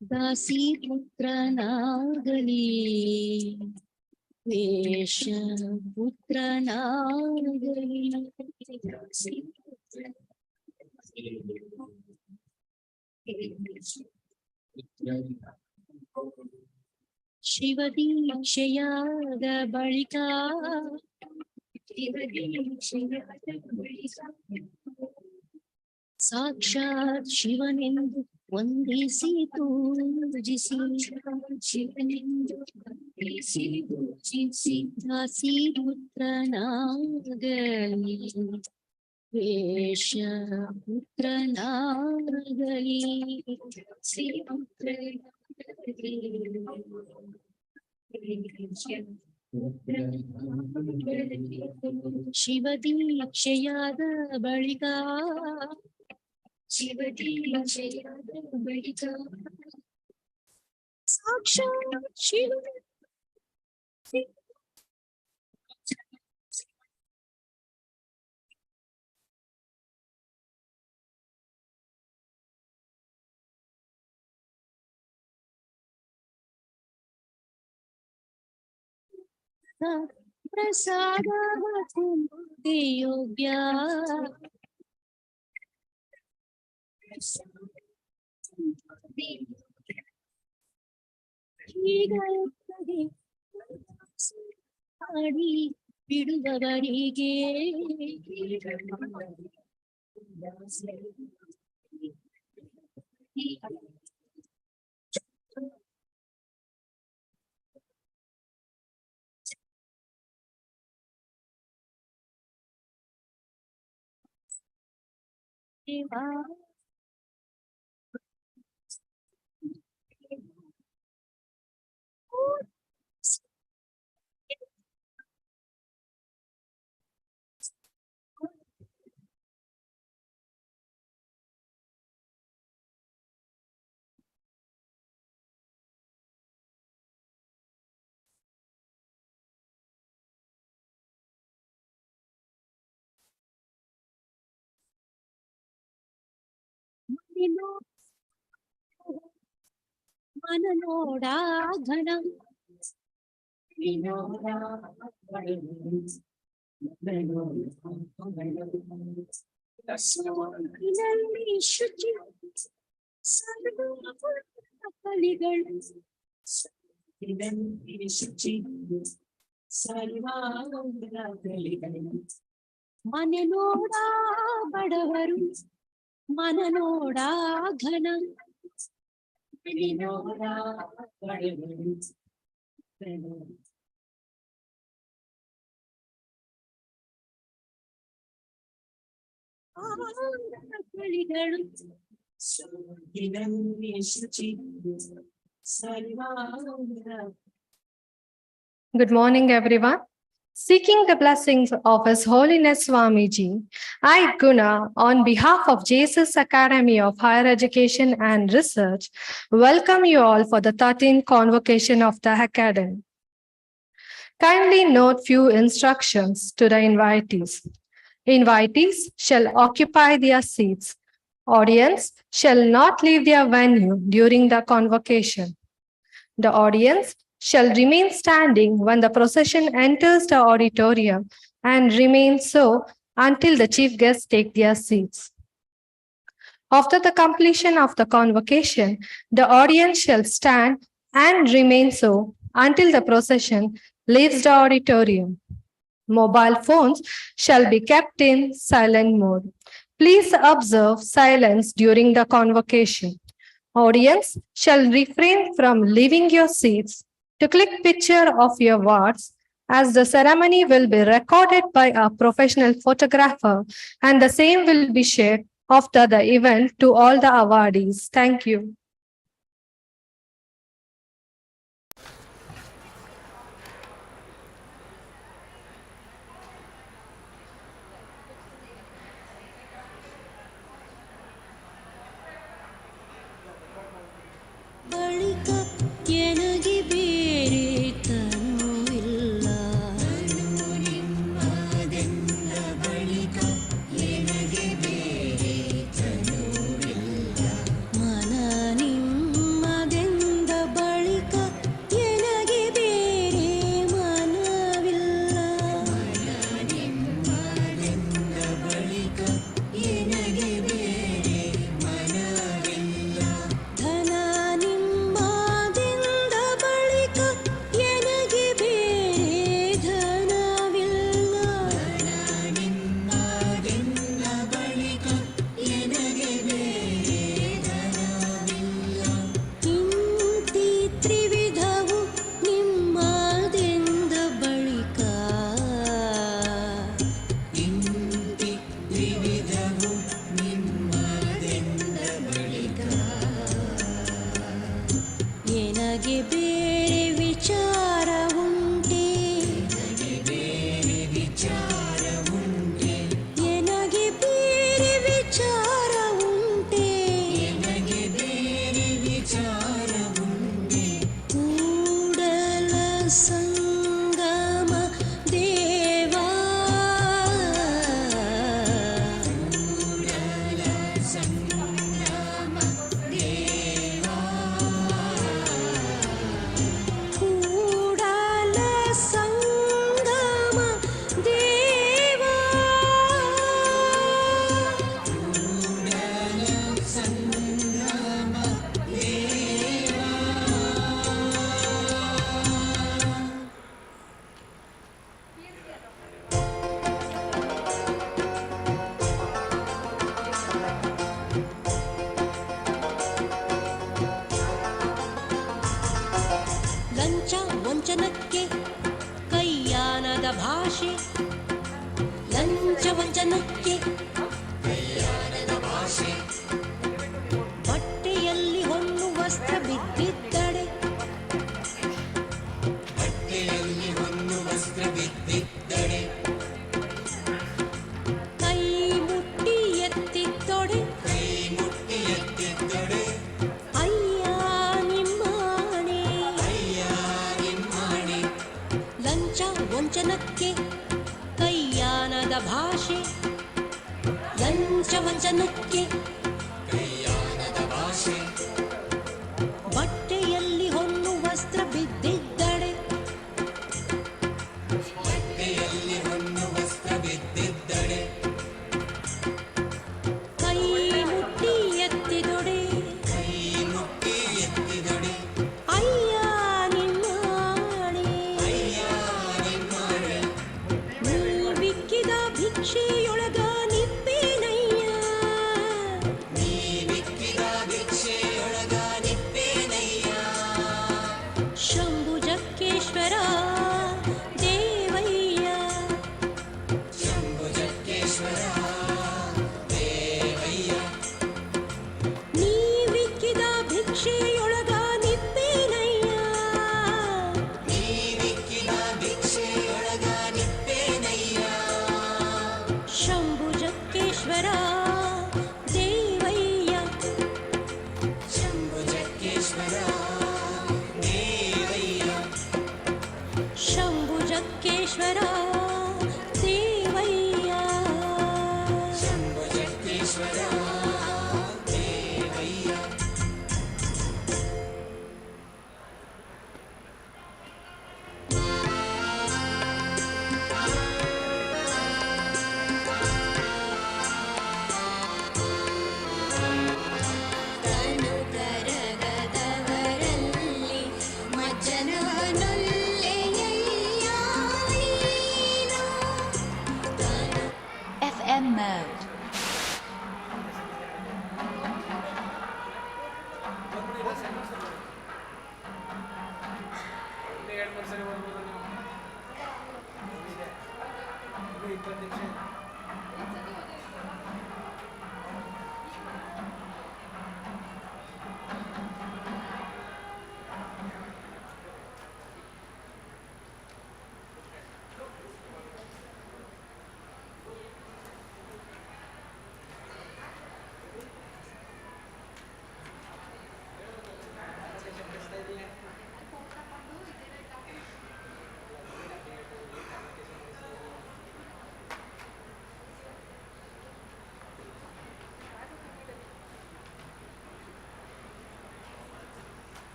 दासी पुत्र नागली वेश पुत्र नागली ಶಿವದೀಕ್ಷೆಯಾದ ಬಳಿಕ ಸಾಕ್ಷಾತ್ ಶಿವನೆಂದು ವಂದಿಸಿ ಪೂಜಿಸಿ ಶಿವನೆಂದು ವಂದಿಸಿ ಪೂಜಿಸಿ ದಾಸಿ ಪುತ್ರನಾಗಲಿ ವೇಷ ಪುತ್ರನಾಗಲಿ ಶಿವದೀಕ್ಷೆಯಾದ ಬಳಿಕ ಸಾಕ್ಷಾತ್ ಶಿವ ಪ್ರಸಾದ ಯೋಗ್ಯ ಮಾಡಿ ಬಿಡುವವರಿಗೆ ಮನನೋಡ ಘನ ಶುಚಿ ಸರ್ವಲಿಗಳು ಮನೆ ನೋಡ ಬಡವರು ಮನನೋಡ ಘನ Good morning, everyone. Seeking the blessings of His Holiness Swamiji, I, Guna, on behalf of JSS Academy of Higher Education and Research, welcome you all for the 13th Convocation of the Academy. Kindly note few instructions to the invitees. Invitees shall occupy their seats. Audience shall not leave their venue during the convocation. The audience shall remain standing when the procession enters the auditorium and remain so until the chief guests take their seats. After the completion of the convocation, the audience shall stand and remain so until the procession leaves the auditorium. Mobile phones shall be kept in silent mode. Please observe silence during the convocation. Audience shall refrain from leaving your seats to click picture of your wards, as the ceremony will be recorded by a professional photographer and the same will be shared after the event to all the awardees. Thank you. ವಂಚನಕ್ಕೆ ಕೈಯಾನದ ಭಾಷೆ, ಲಂಚ ವಂಚನಕ್ಕೆ ಕೈಯಾನದ ಭಾಷೆ. ಬಟ್ಟೆಯಲ್ಲಿ ಹೊನ್ನು ವಸ್ತ್ರ ಬಿದ್ದಿದ್ದಡೆ, ಬಟ್ಟೆಯಲ್ಲಿ ಹೊನ್ನು ವಸ್ತ್ರ ಬಿದ್ದಿದ್ದಡೆ. ಕೈ ಮುಟ್ಟಿ ಎತ್ತಿದ್ದೊಡೆ, ಕೈ ಮುಟ್ಟಿ ಎತ್ತಿದ್ದೊಡೆ. ಅಯ್ಯ ನಿಮ್ಮಾಣೆ, ಅಯ್ಯ ನಿಮ್ಮಾಣೆ. ಲಂಚ ವಂಚನಕ್ಕೆ ಕೈಯಾನದ ಭಾಷೆ, ಲಂಚ ವಂಚನಕ್ಕೆ ಕೈಯಾನದ ಭಾಷೆ. ಬಟ್ಟೆಯಲ್ಲಿ ಹೊನ್ನು ವಸ್ತ್ರ ಬಿದ್ದಿದ್ದಡೆ, ಬಟ್ಟೆಯಲ್ಲಿ ಹೊನ್ನು ವಸ್ತ್ರ ಬಿದ್ದಿದ್ದಡೆ. ಕೈ ಮುಟ್ಟಿ ಎತ್ತಿದೊಡೆ, ಕೈ ಮುಟ್ಟಿ ಎತ್ತಿದೊಡೆ. ಅಯ್ಯ ನಿಮ್ಮಾಣೆ, ಅಯ್ಯ ನಿಮ್ಮಾಣೆ. ನೀವಿಕ್ಕಿದ ಭಿಕ್ಷೆಯೊಳಗ ನಿಪ್ಪೇನಯ್ಯ, ನೀವಿಕ್ಕಿದ ಭಿಕ್ಷೆಯೊಳಗ ನಿಪ್ಪೇನಯ್ಯ. ಶಂಭುಜಕ್ಕೇಶ್ವರ ದೇವಯ್ಯ, ಶಂಭುಜಕ್ಕೇಶ್ವರ ದೇವಯ್ಯ. ನೀವಿಕ್ಕಿದ ಭಿಕ್ಷೆಯೊಳಗ ನಿಪ್ಪೇನಯ್ಯ, ನೀವಿಕ್ಕಿದ ಭಿಕ್ಷೆಯೊಳಗ ನಿಪ್ಪೇನಯ್ಯ. ಶಂಭುಜಕ್ಕೇಶ್ವರ ದೇವಯ್ಯ, ಶಂಭುಜಕ್ಕೇಶ್ವರ ದೇವಯ್ಯ. ಶಂಭುಜಕ್ಕೇಶ್ವರ ದೇವಯ್ಯ, ಶಂಭುಜಕ್ಕೇಶ್ವರ ದೇವಯ್ಯ. ತನು ಕರಗದವರಲ್ಲಿ ಮಜ್ಜನವನೊಲ್ಲೆಯಯ್ಯ ನೀನು. FM mode.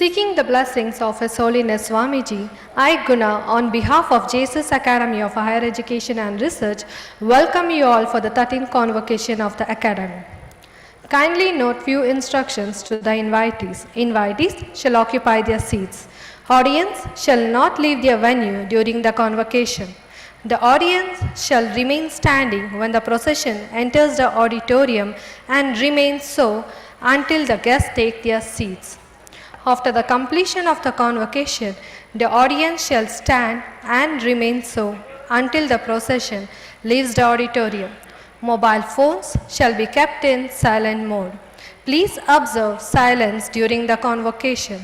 Seeking the blessings of His Holiness Swamiji, I, Guna, on behalf of JSS Academy of Higher Education and Research, welcome you all for the 13th Convocation of the Academy. Kindly note few instructions to the invitees. Invitees shall occupy their seats. Audience shall not leave their venue during the convocation. The audience shall remain standing when the procession enters the auditorium and remain so until the guests take their seats. After the completion of the convocation, the audience shall stand and remain so until the procession leaves the auditorium. Mobile phones shall be kept in silent mode. Please observe silence during the convocation.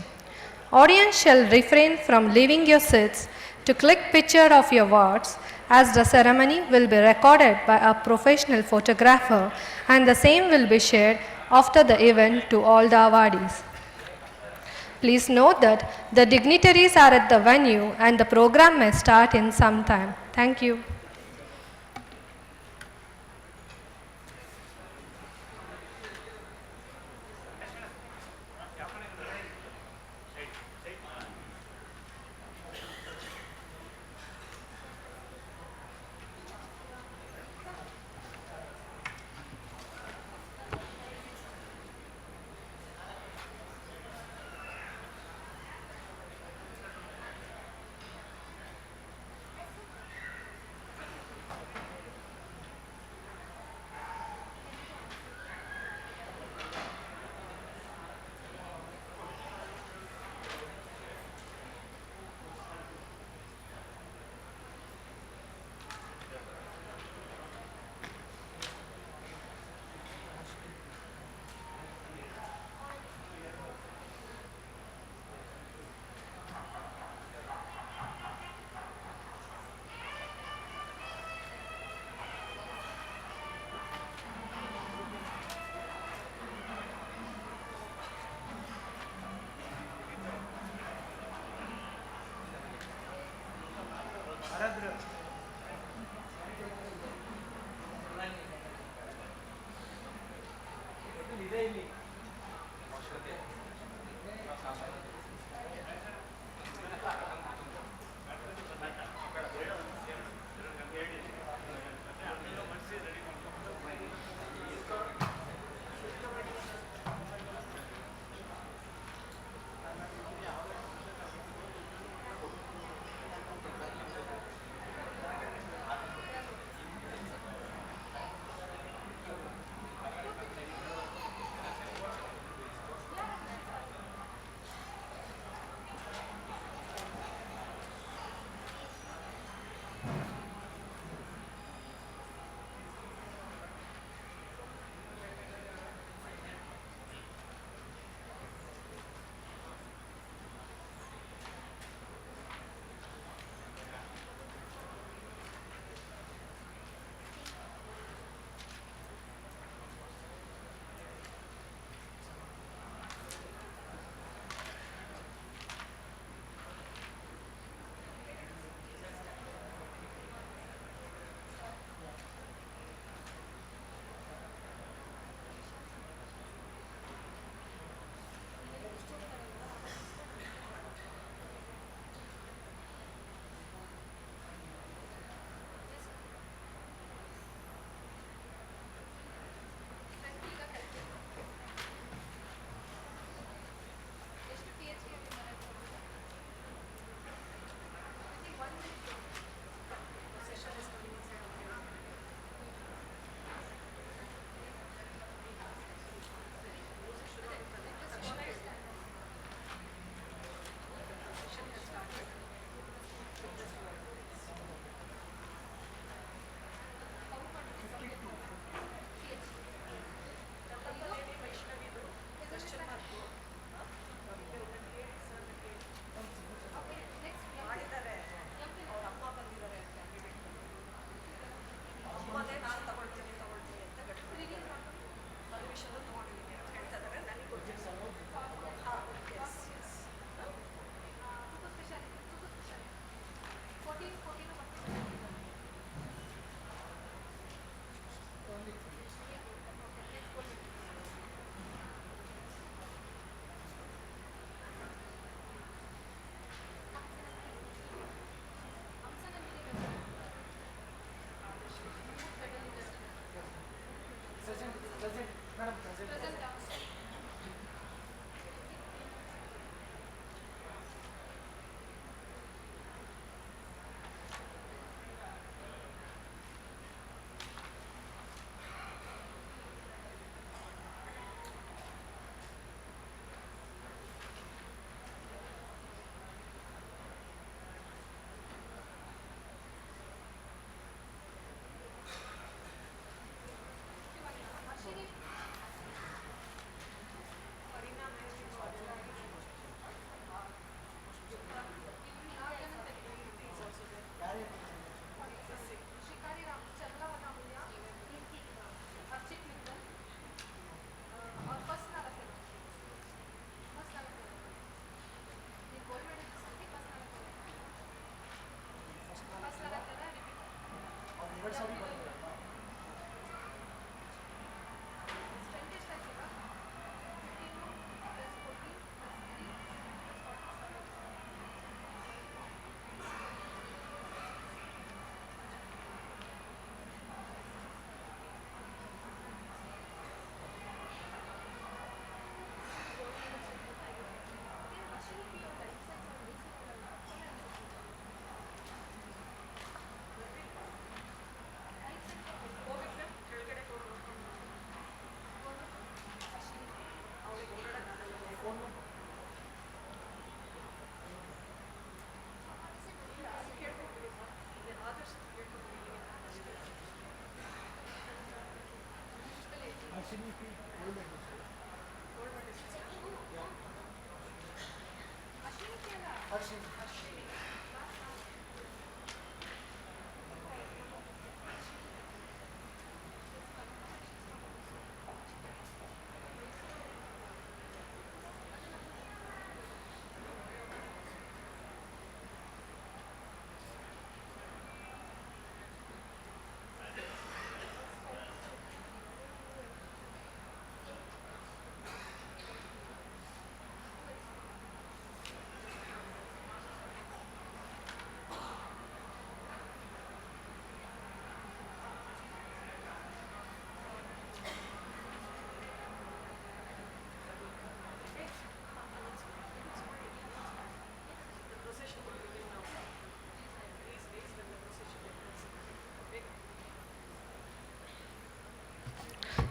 Audience shall refrain from leaving your seats to click picture of your wards, as the ceremony will be recorded by a professional photographer and the same will be shared after the event to all the awardees. Please note that the dignitaries are at the venue and the program may start in some time. Thank you.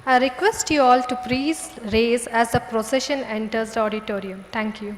I request you all to please raise as the procession enters the auditorium. Thank you.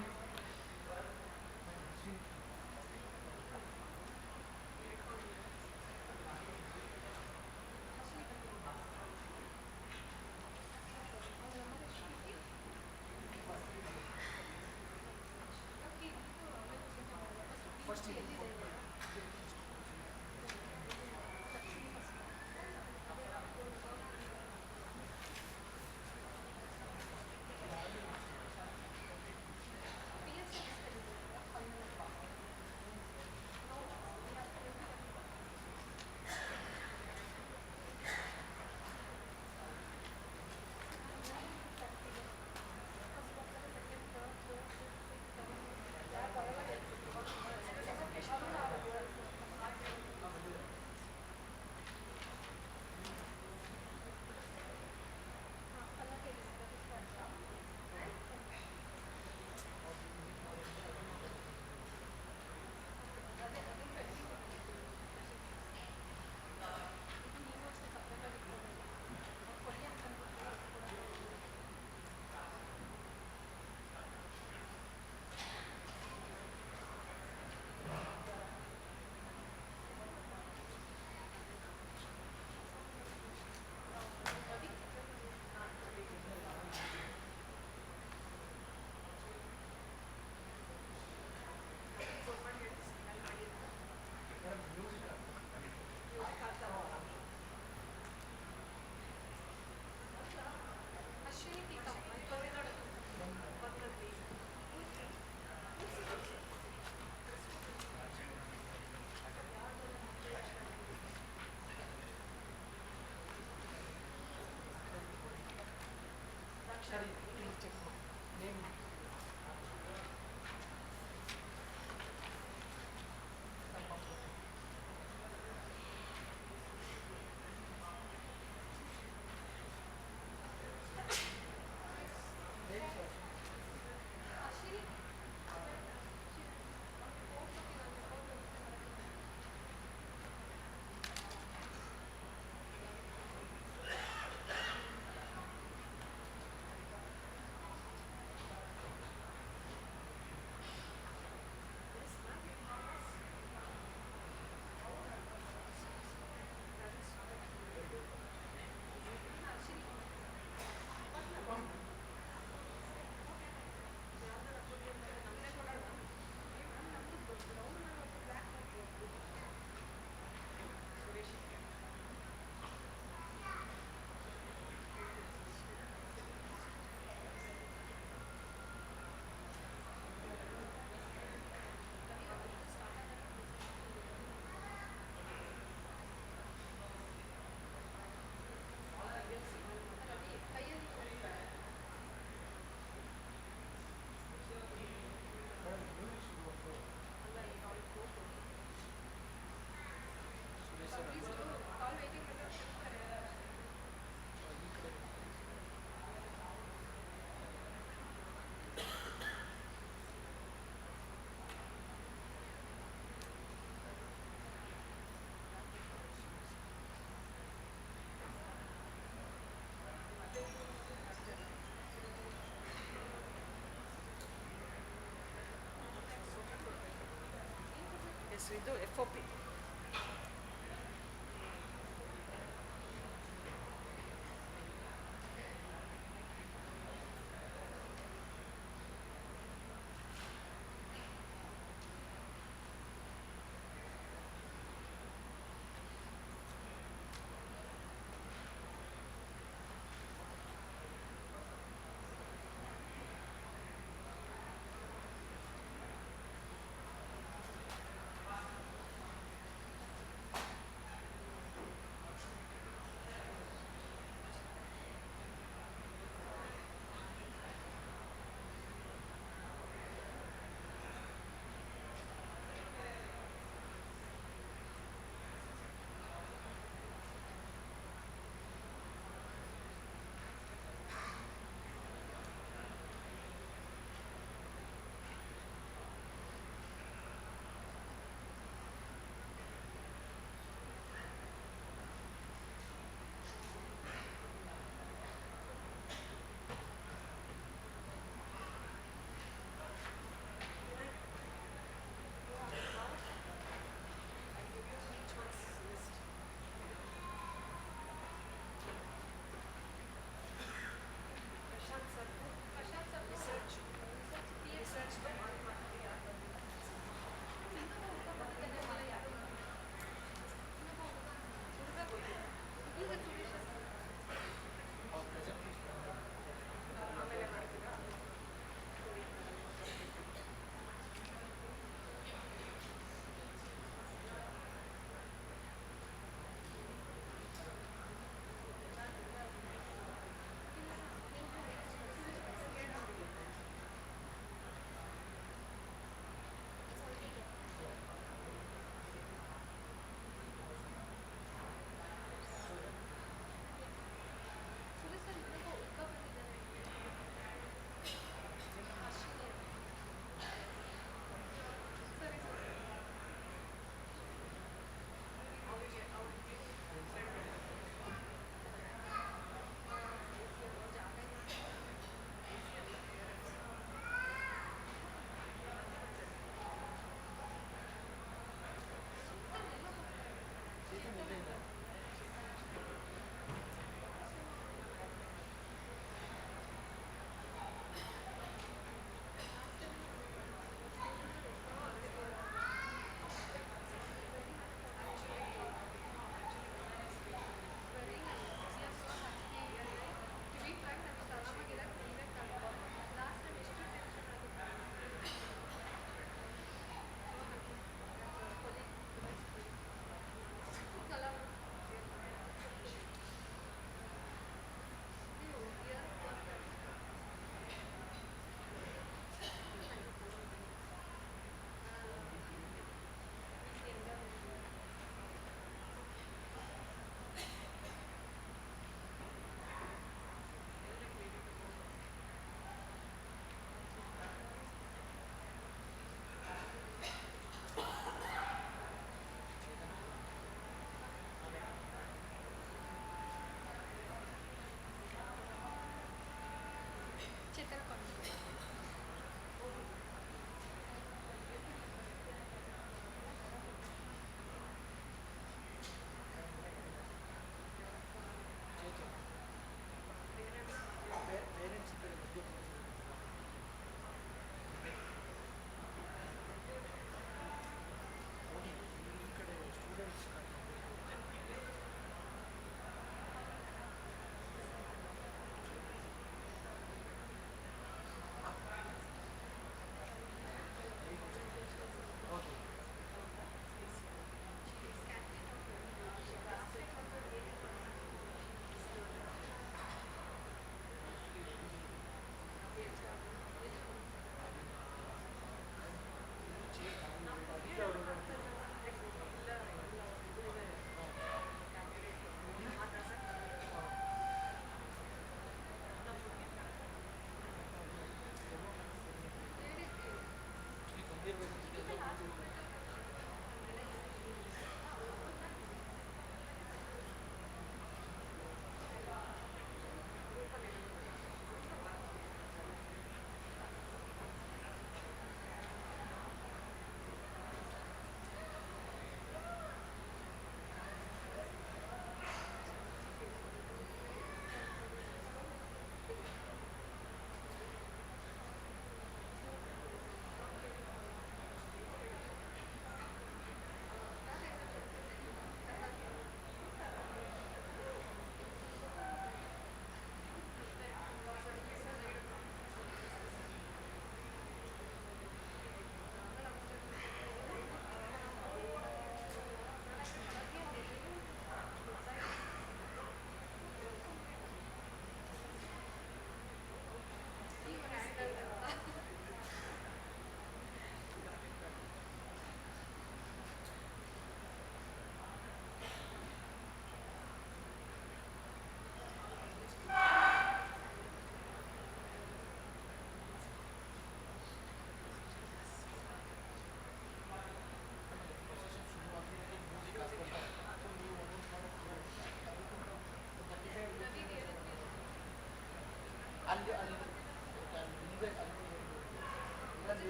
Yes, we do FOP.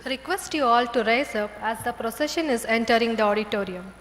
Request you all to rise up as the procession is entering the auditorium.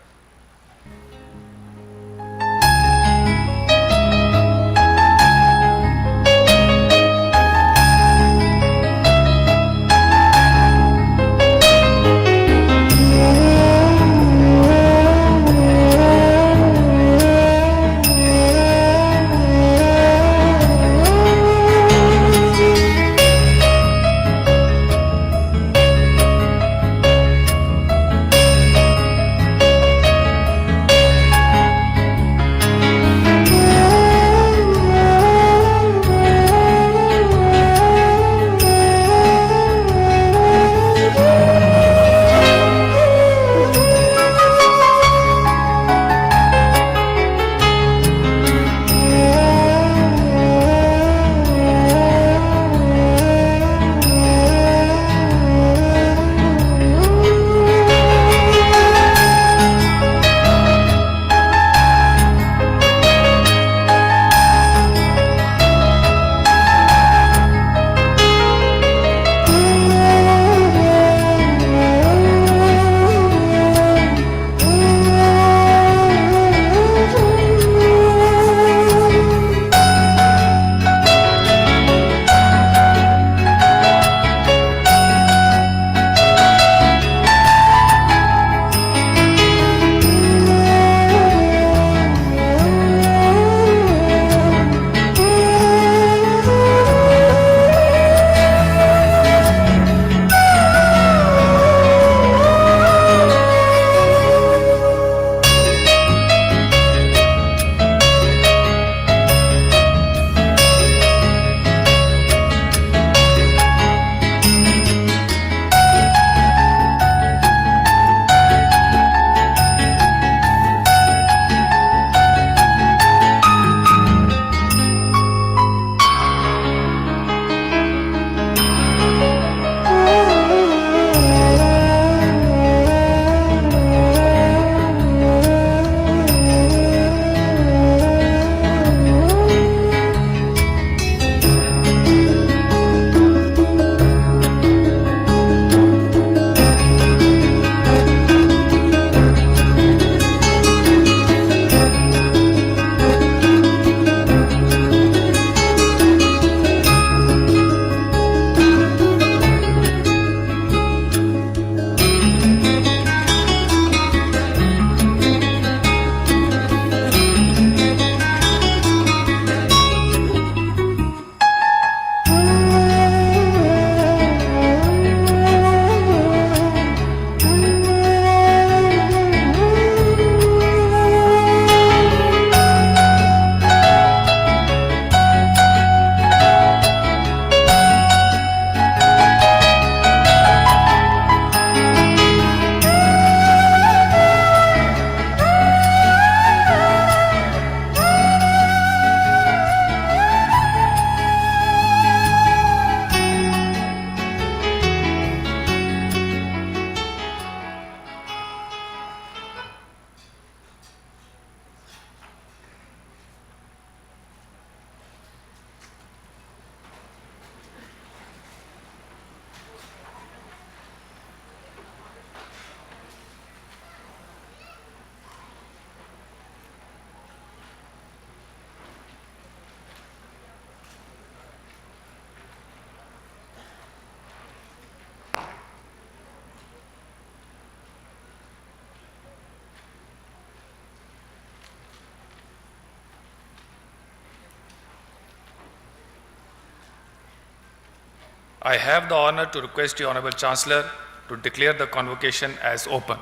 I have the honor to request the Honorable Chancellor to declare the convocation as open.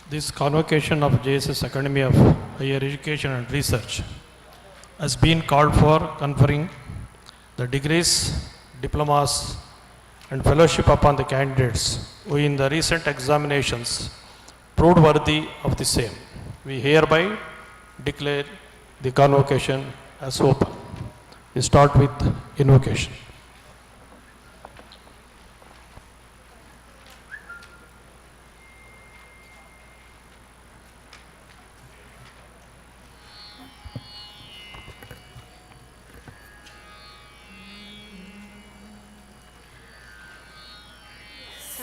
This convocation of JSS Academy of Higher Education and Research has been called for conferring the degrees, diplomas, and fellowship upon the candidates who in the recent examinations proved worthy of the same. We hereby declare the convocation as open. We start with invocation.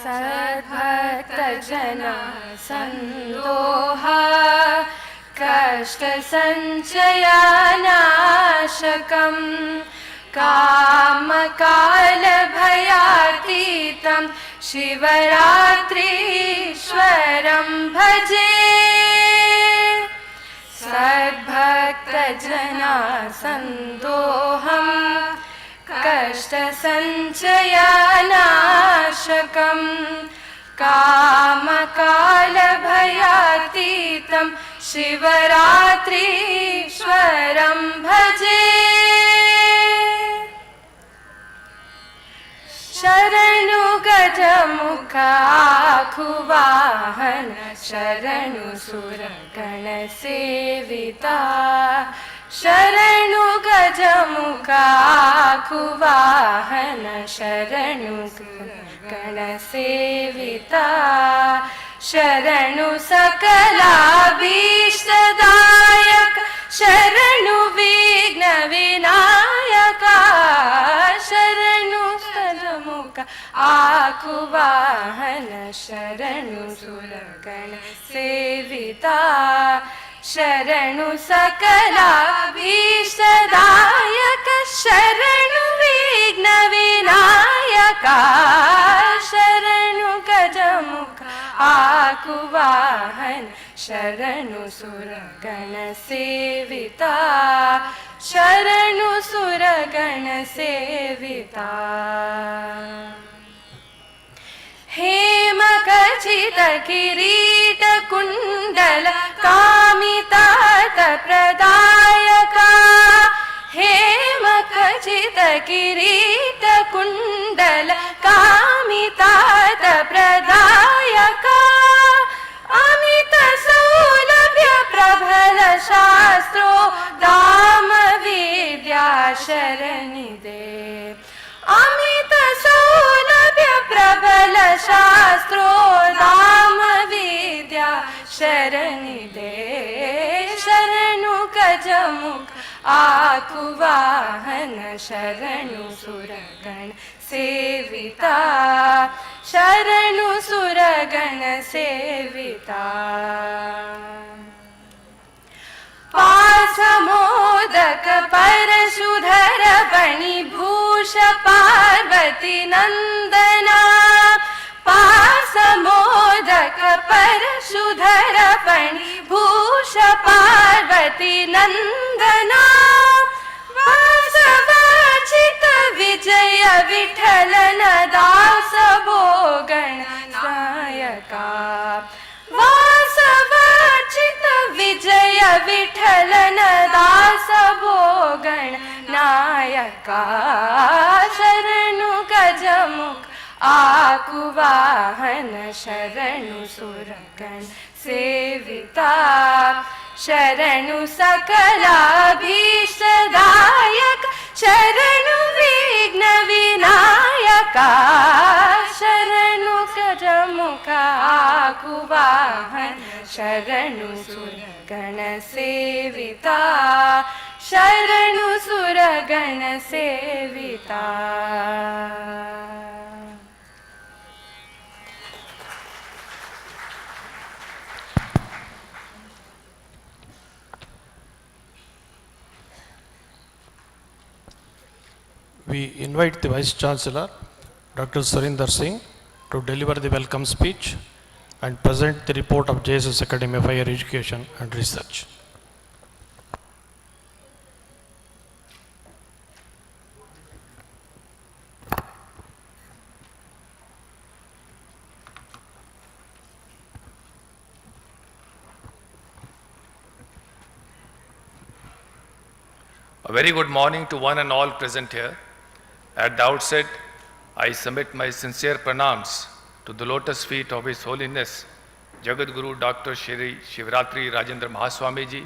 सद्भक्तजना सन्दोहा कष्टसञ्चयानाशकम् कामकालभयातीतं शिवरात्रीश्वरं भजे सद्भक्तजना सन्दोहं कष्टसञ्चयानाशकम् कामकालभयातीतं शिवरात्रीश्वरं भजे शरणु गजमुख आखुवाहन शरणु सुरगणसेविता शरणु गजमुख आखुवाहन शरणु गणसेविता शरणु सकलाभीष्टदायक शरणु विघ्न विनायका शरणु सजमुख आकुवाहन शरणु सुरगण सेविता शरणु सकलाभीष्टदायक शरणु विघ्न विनायका शरणु गजमुख आकुवाहन शरणु सुरगण सेविता शरणु सुरगण सेविता हेम खचित किरीट कुण्डल कामितात प्रदायका हेम खचित किरीट कुण्डल कामितात प्रदायका अमित सौलभ्य प्रबल शास्त्रो दाम विद्या शरणि दे अमित सौलभ्य प्रबल शास्त्रो दाम विद्या शरणि दे शरणु गजमुख आकुवाहन शरणु सुरगण सेविता शरणु सुरगण सेविता पासमोदक परशुधर बणिभूष पार्वती नंदना पासमोदक परशुधर बणिभूष पार्वती नंदना वासवाचित विजय विठलन दास भोगण नायका वासवाचित विजय विठलन दास भोगण नायका शरणु गजमुख आकुवाहन शरणु सुरगण सेविता शरणु सकलाभीष्टदायक शरणु विघ्न Vinayaka शरणु गजमुख आकुवाहन शरणु सुरगण सेविता शरणु सुरगण सेविता We invite the Vice Chancellor, Dr. Surinder Singh, to deliver the welcome speech and present the report of JSS Academy of Higher Education and Research. A very good morning to one and all present here. At the outset, I submit my sincere pranams to the lotus feet of His Holiness Jagat Guru Dr. Shri Shivratri Rajendra Mahaswamiji,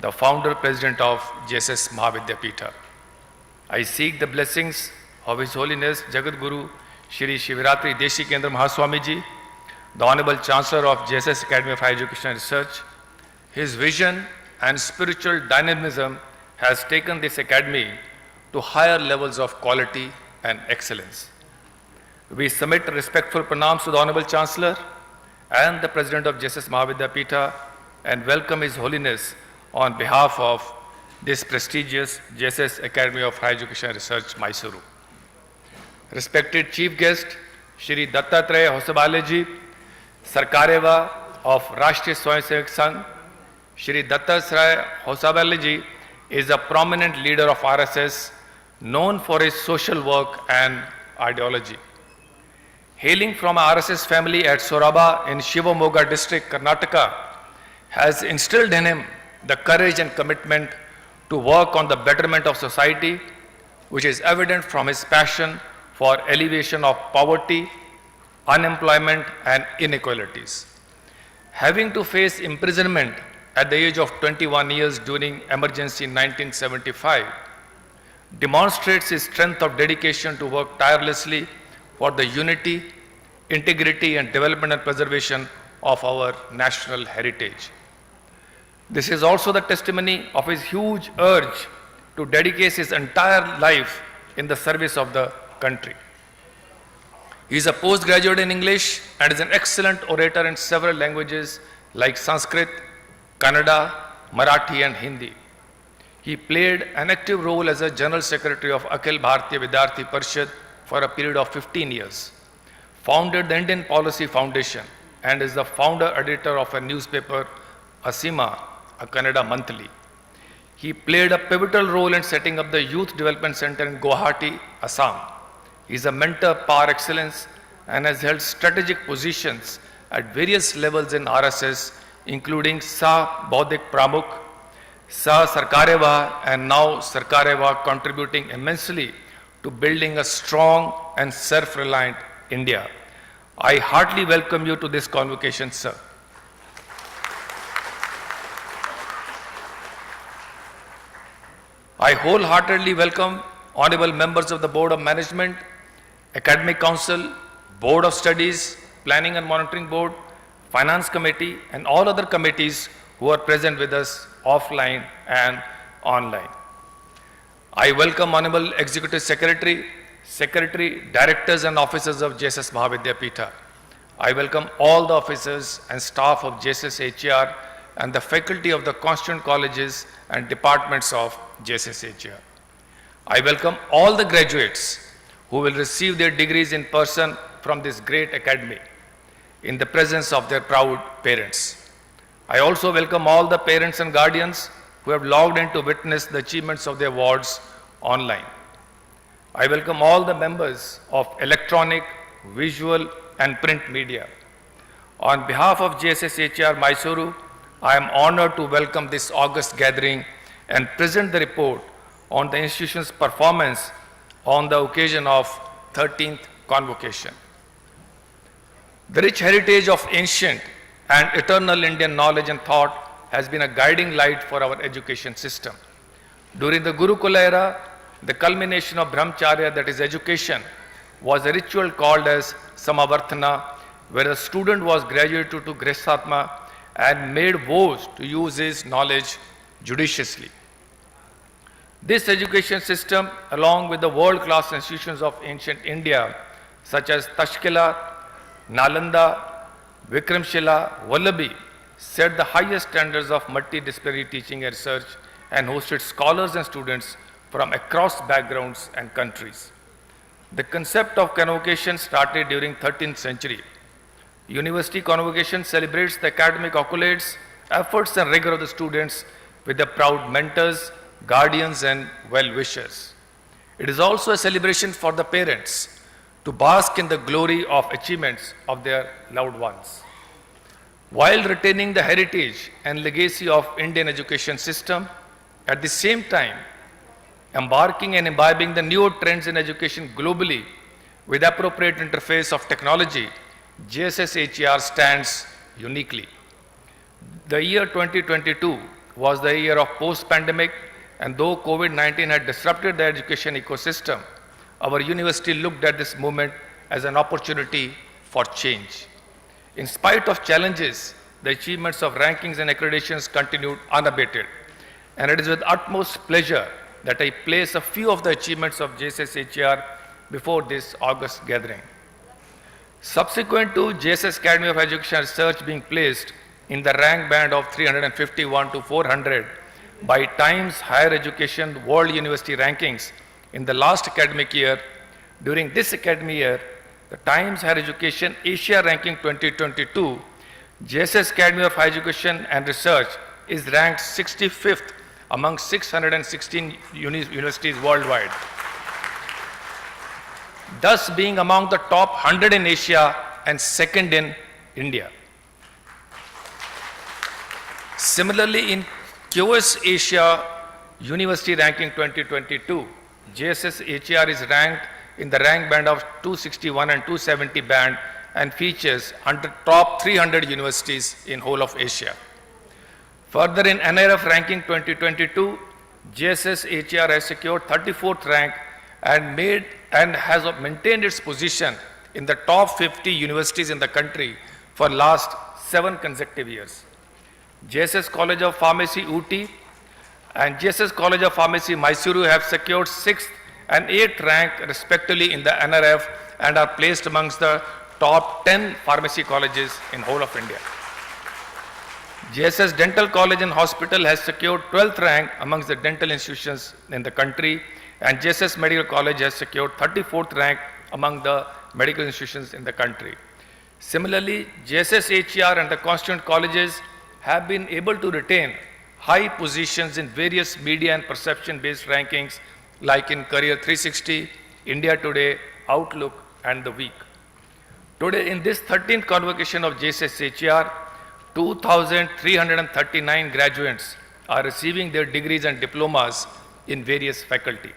the founder president of JSS Mahavidyapitha. I seek the blessings of His Holiness Jagat Guru Shri Shivratri Deshikendra Mahaswamiji, the Honorable Chancellor of JSS Academy of Higher Education and Research. His vision and spiritual dynamism has taken this academy to higher levels of quality and excellence. We submit respectful pranams to the Honorable Chancellor and the President of JSS Mahavidyapita and welcome His Holiness on behalf of this prestigious JSS Academy of Higher Education and Research, Mysuru. Respected Chief Guest, Shri Dattatreya Hosabaleji, Sarkareva of Rashtriya Swayamsevak Sangh, Shri Dattatreya Hosabaleji is a prominent leader of RSS, known for his social work and ideology. Hailing from a RSS family at Soraba in Shivamogga district, Karnataka, has instilled in him the courage and commitment to work on the betterment of society, which is evident from his passion for alleviation of poverty, unemployment and inequalities. Having to face imprisonment at the age of 21 years during emergency in 1975 demonstrates his strength of dedication to work tirelessly for the unity, integrity and development and preservation of our national heritage. This is also the testimony of his huge urge to dedicate his entire life in the service of the country. He is a postgraduate in English and is an excellent orator in several languages like Sanskrit, Kannada, Marathi and Hindi. He played an active role as a General Secretary of Akhil Bharatiya Vidyarthi Parishad for a period of 15 years, founded the Indian Policy Foundation and is the founder editor of a newspaper, Asima, a Kannada monthly. He played a pivotal role in setting up the Youth Development Center in Guwahati, Assam. He is a mentor par excellence and has held strategic positions at various levels in RSS, including Sah Baudik Pramukh, Sah Sarkareva, and now Sarkareva, contributing immensely to building a strong and self-reliant India. I heartily welcome you to this convocation, sir. I wholeheartedly welcome honorable members of the Board of Management, Academic Council, Board of Studies, Planning and Monitoring Board, Finance Committee, and all other committees who are present with us offline and online. I welcome Honorable Executive Secretary, Directors and Officers of JSS Mahavidyapita. I welcome all the officers and staff of JSS HER and the faculty of the constituent colleges and departments of JSS HER. I welcome all the graduates who will receive their degrees in person from this great academy in the presence of their proud parents. I also welcome all the parents and guardians who have logged in to witness the achievements of their wards online. I welcome all the members of electronic, visual and print media. On behalf of JSS HER Mysuru, I am honored to welcome this august gathering and present the report on the institution's performance on the occasion of 13th Convocation. The rich heritage of ancient and eternal Indian knowledge and thought has been a guiding light for our education system. During the Gurukula era, the culmination of Brahmacharya, that is education, was a ritual called as Samavarthana, where a student was graduated to Grihasthatma and made vows to use his knowledge judiciously. This education system, along with the world-class institutions of ancient India, such as Tashkila, Nalanda, Vikramshila, Vallabhi, set the highest standards of multidisciplinary teaching and research and hosted scholars and students from across backgrounds and countries. The concept of convocation started during 13th century. University convocation celebrates the academic accolades, efforts and rigor of the students with their proud mentors, guardians and well-wishers. It is also a celebration for the parents to bask in the glory of achievements of their loved ones, while retaining the heritage and legacy of Indian education system, at the same time embarking and imbibing the newer trends in education globally with appropriate interface of technology. JSS HER stands uniquely. The year 2022 was the year of post-pandemic, and though COVID-19 had disrupted the education ecosystem, our university looked at this moment as an opportunity for change. In spite of challenges, the achievements of rankings and accreditations continued unabated. And it is with utmost pleasure that I place a few of the achievements of JSS HER before this August gathering. Subsequent to JSS Academy of Education and Research being placed in the rank band of 351 to 400 by Times Higher Education World University Rankings in the last academic year, during this academic year, the Times Higher Education Asia Ranking 2022, JSS Academy of Higher Education and Research is ranked 65th among 616 universities worldwide, thus being among the top 100 in Asia and second in India. Similarly, in QS Asia University Ranking 2022, JSS HER is ranked in the rank band of 261 and 270 band and features under top 300 universities in whole of Asia. Further, in NIRF Ranking 2022, JSS HER has secured 34th rank and has maintained its position in the top 50 universities in the country for last 7 consecutive years. JSS College of Pharmacy Ooty and JSS College of Pharmacy Mysuru have secured 6th and 8th rank respectively in the NRF and are placed amongst the top 10 pharmacy colleges in whole of India. JSS Dental College and Hospital has secured 12th rank amongst the dental institutions in the country, and JSS Medical College has secured 34th rank among the medical institutions in the country. Similarly, JSS HER and the constituent colleges have been able to retain high positions in various media and perception-based rankings like in Career 360, India Today, Outlook, and The Week. Today, in this 13th convocation of JSS HER, 2,339 graduates are receiving their degrees and diplomas in various faculty.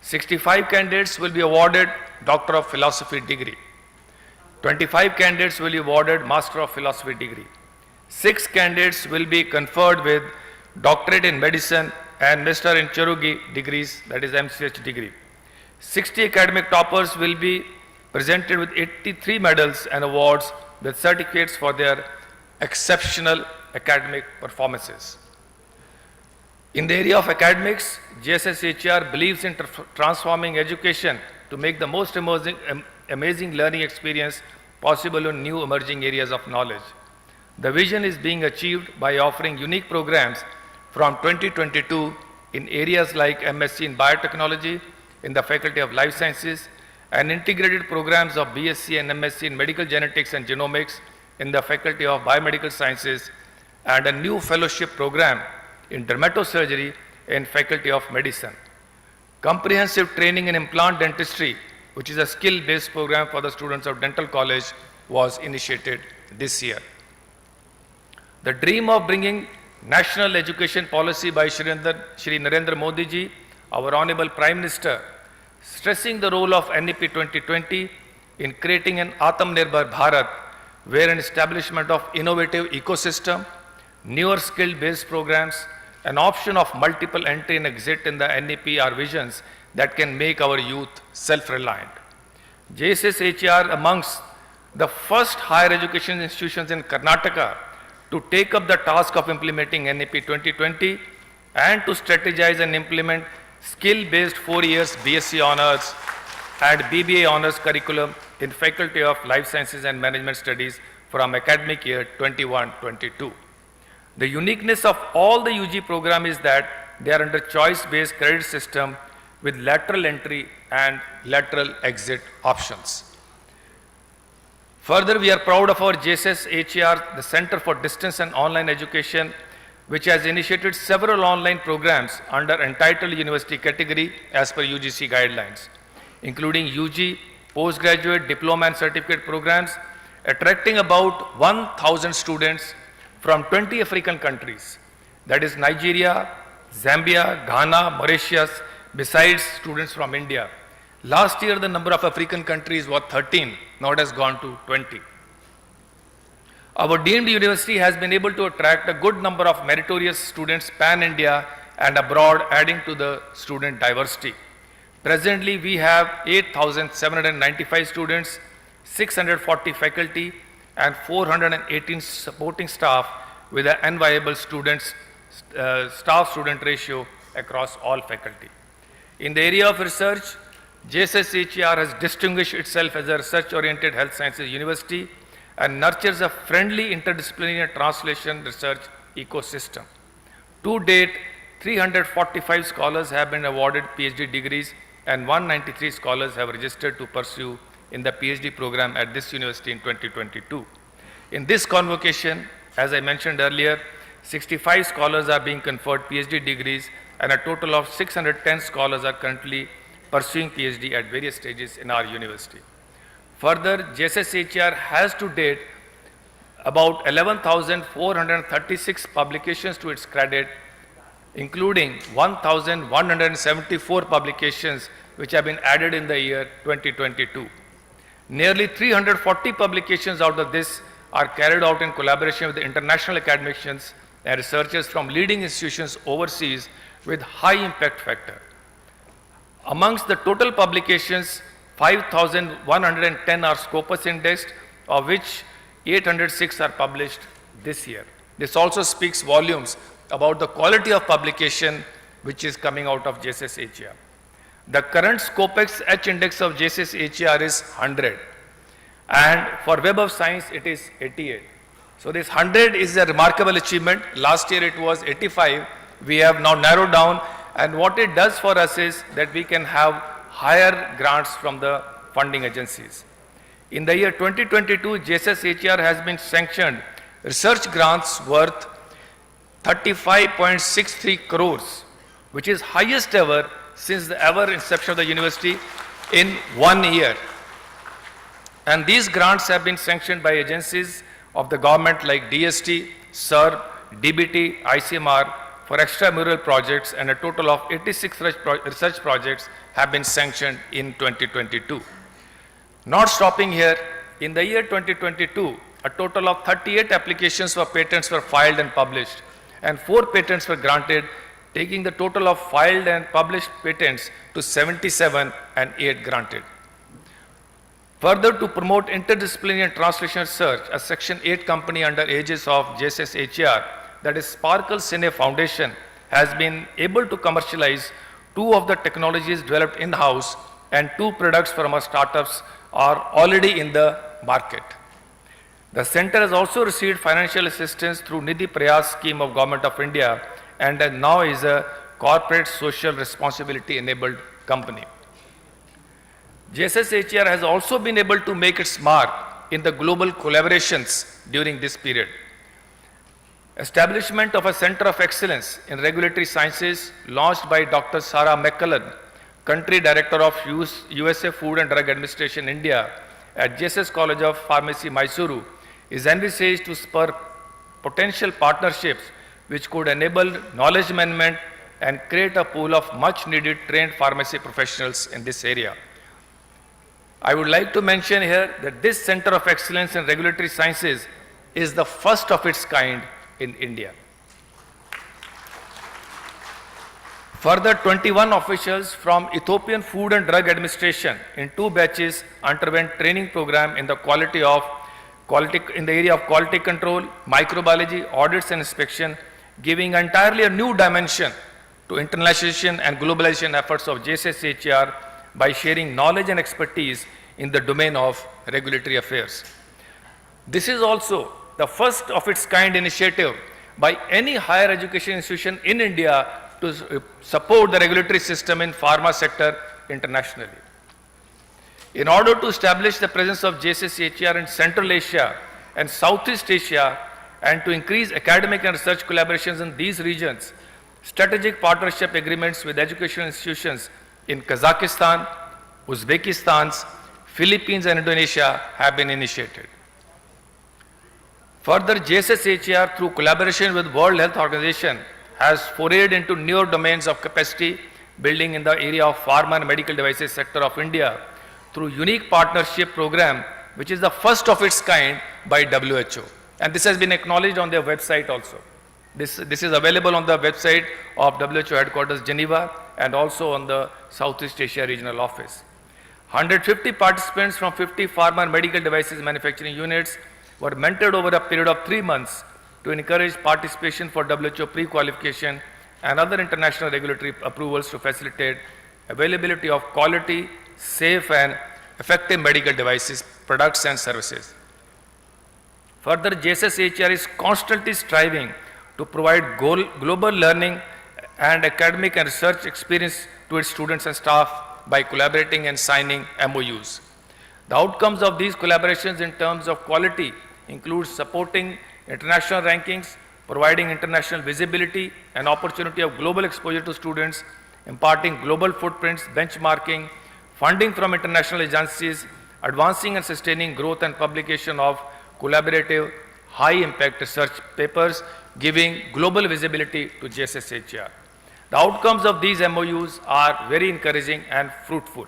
65 candidates will be awarded Doctor of Philosophy degree. 25 candidates will be awarded Master of Philosophy degree. 6 candidates will be conferred with Doctorate in Medicine and Mr. in Chirurgy degrees, that is MCH degree. 60 academic toppers will be presented with 83 medals and awards with certificates for their exceptional academic performances. In the area of academics, JSS HER believes in transforming education to make the most amazing learning experience possible in new emerging areas of knowledge. The vision is being achieved by offering unique programs from 2022 in areas like MSc in Biotechnology, in the Faculty of Life Sciences, and integrated programs of BSc and MSc in Medical Genetics and Genomics in the Faculty of Biomedical Sciences, and a new fellowship program in dermatosurgery in Faculty of Medicine. Comprehensive training in implant dentistry, which is a skill-based program for the students of dental college, was initiated this year. The dream of bringing national education policy by Shri Narendra Modi ji, our Honorable Prime Minister, stressing the role of NEP 2020 in creating an Atmanirbhar Bharat, where an establishment of innovative ecosystem, newer skill-based programs, an option of multiple entry and exit in the NEP are visions that can make our youth self-reliant. JSS HER amongst the first higher education institutions in Karnataka to take up the task of implementing NEP 2020 and to strategize and implement skill-based 4 years BSc Honours and BBA Honours curriculum in Faculty of Life Sciences and Management Studies from academic year 21-22. The uniqueness of all the UG program is that they are under choice-based credit system with lateral entry and lateral exit options. Further, we are proud of our JSS HER, the Center for Distance and Online Education, which has initiated several online programs under entitled university category as per UGC guidelines, including UG, postgraduate, diploma and certificate programs, attracting about 1,000 students from 20 African countries, that is Nigeria, Zambia, Ghana, Mauritius, besides students from India. Last year, the number of African countries was 13, now it has gone to 20. Our deemed university has been able to attract a good number of meritorious students pan-India and abroad, adding to the student diversity. Presently, we have 8,795 students, 640 faculty, and 418 supporting staff with an enviable staff-student ratio across all faculty. In the area of research, JSS has distinguished itself as a research-oriented health sciences university and nurtures a friendly interdisciplinary translation research ecosystem. To date, 345 scholars have been awarded PhD degrees and 193 scholars have registered to pursue in the PhD program at this university in 2022. In this convocation, as I mentioned earlier, 65 scholars are being conferred PhD degrees and a total of 610 scholars are currently pursuing PhD at various stages in our university. Further, JSS has to date about 11,436 publications to its credit, including 1,174 publications which have been added in the year 2022. Nearly 340 publications out of this are carried out in collaboration with the international academicians and researchers from leading institutions overseas with high impact factor. Amongst the total publications, 5,110 are Scopus indexed, of which 806 are published this year. This also speaks volumes about the quality of publication which is coming out of JSS. The current Scopex H index of JSS is 100 and for Web of Science it is 88. So this 100 is a remarkable achievement. Last year it was 85. We have now narrowed down, and what it does for us is that we can have higher grants from the funding agencies. In the year 2022, JSS has been sanctioned research grants worth 35.63 crores, which is highest ever since the inception of the university in 1 year. And these grants have been sanctioned by agencies of the government like DST, SERB, DBT, ICMR for extramural projects, and a total of 86 research projects have been sanctioned in 2022. Not stopping here, in the year 2022, a total of 38 applications for patents were filed and published, and 4 patents were granted, taking the total of filed and published patents to 77 and 8 granted. Further, to promote interdisciplinary and translation research, a Section 8 company under aegis of JSS that is Sparkle Cine Foundation, has been able to commercialize 2 of the technologies developed in-house, and 2 products from our startups are already in the market. The center has also received financial assistance through Nidhi Prayas scheme of Government of India and now is a corporate social responsibility enabled company. JSS has also been able to make its mark in the global collaborations during this period. Establishment of a Center of Excellence in Regulatory Sciences launched by Dr. Sarah McCullen, Country Director of USA Food and Drug Administration India at JSS College of Pharmacy, Mysuru, is envisaged to spur potential partnerships which could enable knowledge management and create a pool of much needed trained pharmacy professionals in this area. I would like to mention here that this Center of Excellence in Regulatory Sciences is the first of its kind in India. Further, 21 officials from Ethiopian Food and Drug Administration in 2 batches underwent training program in the area of quality control, microbiology, audits and inspection, giving entirely a new dimension to internationalization and globalization efforts of JSS by sharing knowledge and expertise in the domain of regulatory affairs. This is also the first of its kind initiative by any higher education institution in India to support the regulatory system in pharma sector internationally. In order to establish the presence of JSS in Central Asia and Southeast Asia and to increase academic and research collaborations in these regions, strategic partnership agreements with educational institutions in Kazakhstan, Uzbekistan, Philippines and Indonesia have been initiated. Further, JSS through collaboration with World Health Organization has forayed into newer domains of capacity building in the area of pharma and medical devices sector of India through unique partnership program which is the first of its kind by WHO. And this has been acknowledged on their website also. This is available on the website of WHO headquarters Geneva and also on the Southeast Asia regional office. 150 participants from 50 pharma and medical devices manufacturing units were mentored over a period of 3 months to encourage participation for WHO pre-qualification and other international regulatory approvals to facilitate availability of quality safe and effective medical devices, products and services. Further, JSS HR is constantly striving to provide global learning and academic and research experience to its students and staff by collaborating and signing MOUs. The outcomes of these collaborations in terms of quality include supporting international rankings, providing international visibility and opportunity of global exposure to students, imparting global footprints, benchmarking, funding from international agencies, advancing and sustaining growth and publication of collaborative, high-impact research papers, giving global visibility to JSS HR. The outcomes of these MOUs are very encouraging and fruitful.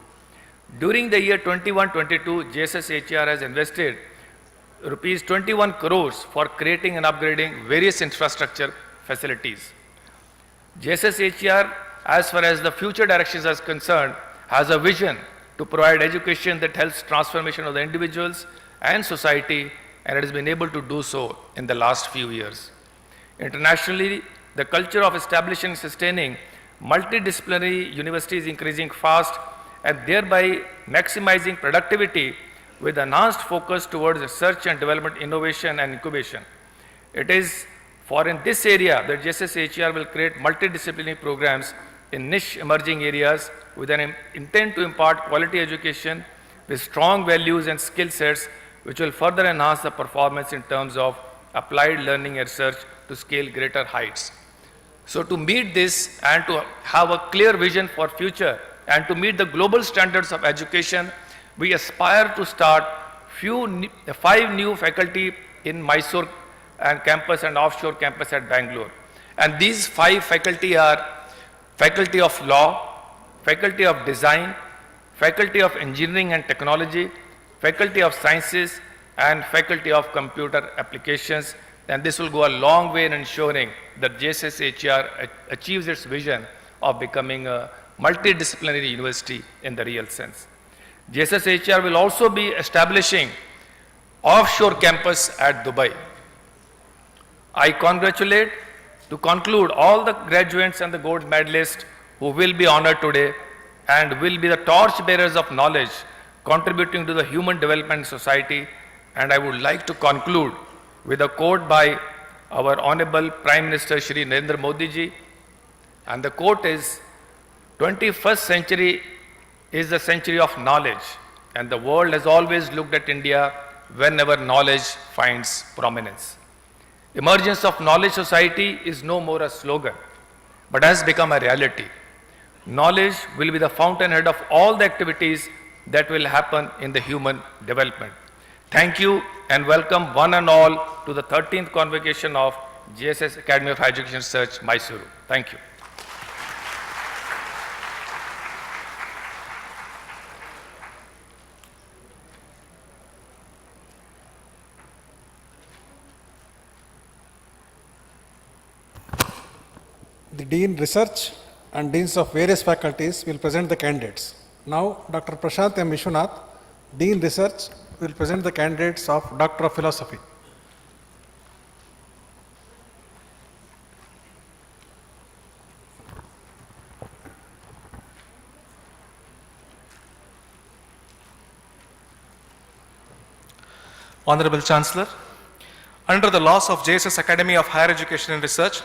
During the year 21-22, JSS HR has invested rupees 21 crores for creating and upgrading various infrastructure facilities. JSS HR, as far as the future directions is concerned, has a vision to provide education that helps transformation of the individuals and society, and it has been able to do so in the last few years. Internationally, the culture of establishing and sustaining multidisciplinary universities is increasing fast and thereby maximizing productivity with enhanced focus towards research and development, innovation and incubation. It is in this area that JSS HR will create multidisciplinary programs in niche emerging areas with an intent to impart quality education with strong values and skill sets which will further enhance the performance in terms of applied learning and research to scale greater heights. So to meet this and to have a clear vision for future and to meet the global standards of education, we aspire to start 5 new faculty in Mysore and campus and offshore campus at Bangalore. And these 5 faculty are Faculty of Law, Faculty of Design, Faculty of Engineering and Technology, Faculty of Sciences, and Faculty of Computer Applications. And this will go a long way in ensuring that JSS HR achieves its vision of becoming a multidisciplinary university in the real sense. JSS HR will also be establishing offshore campus at Dubai. I congratulate to conclude all the graduates and the gold medalists who will be honored today and will be the torch bearers of knowledge contributing to the human development society. And I would like to conclude with a quote by our Honorable Prime Minister Shri Narendra Modi ji. And the quote is, 21st century is the century of knowledge, and the world has always looked at India whenever knowledge finds prominence. Emergence of knowledge society is no more a slogan, but has become a reality. Knowledge will be the fountainhead of all the activities that will happen in the human development. Thank you and welcome one and all to the 13th Convocation of JSS Academy of Higher Education Research, Mysuru. Thank you. The Dean Research and Deans of various faculties will present the candidates. Now, Dr. Prashant M. Vishwanath, Dean Research, will present the candidates of Doctor of Philosophy. Honorable Chancellor, under the laws of JSS Academy of Higher Education and Research,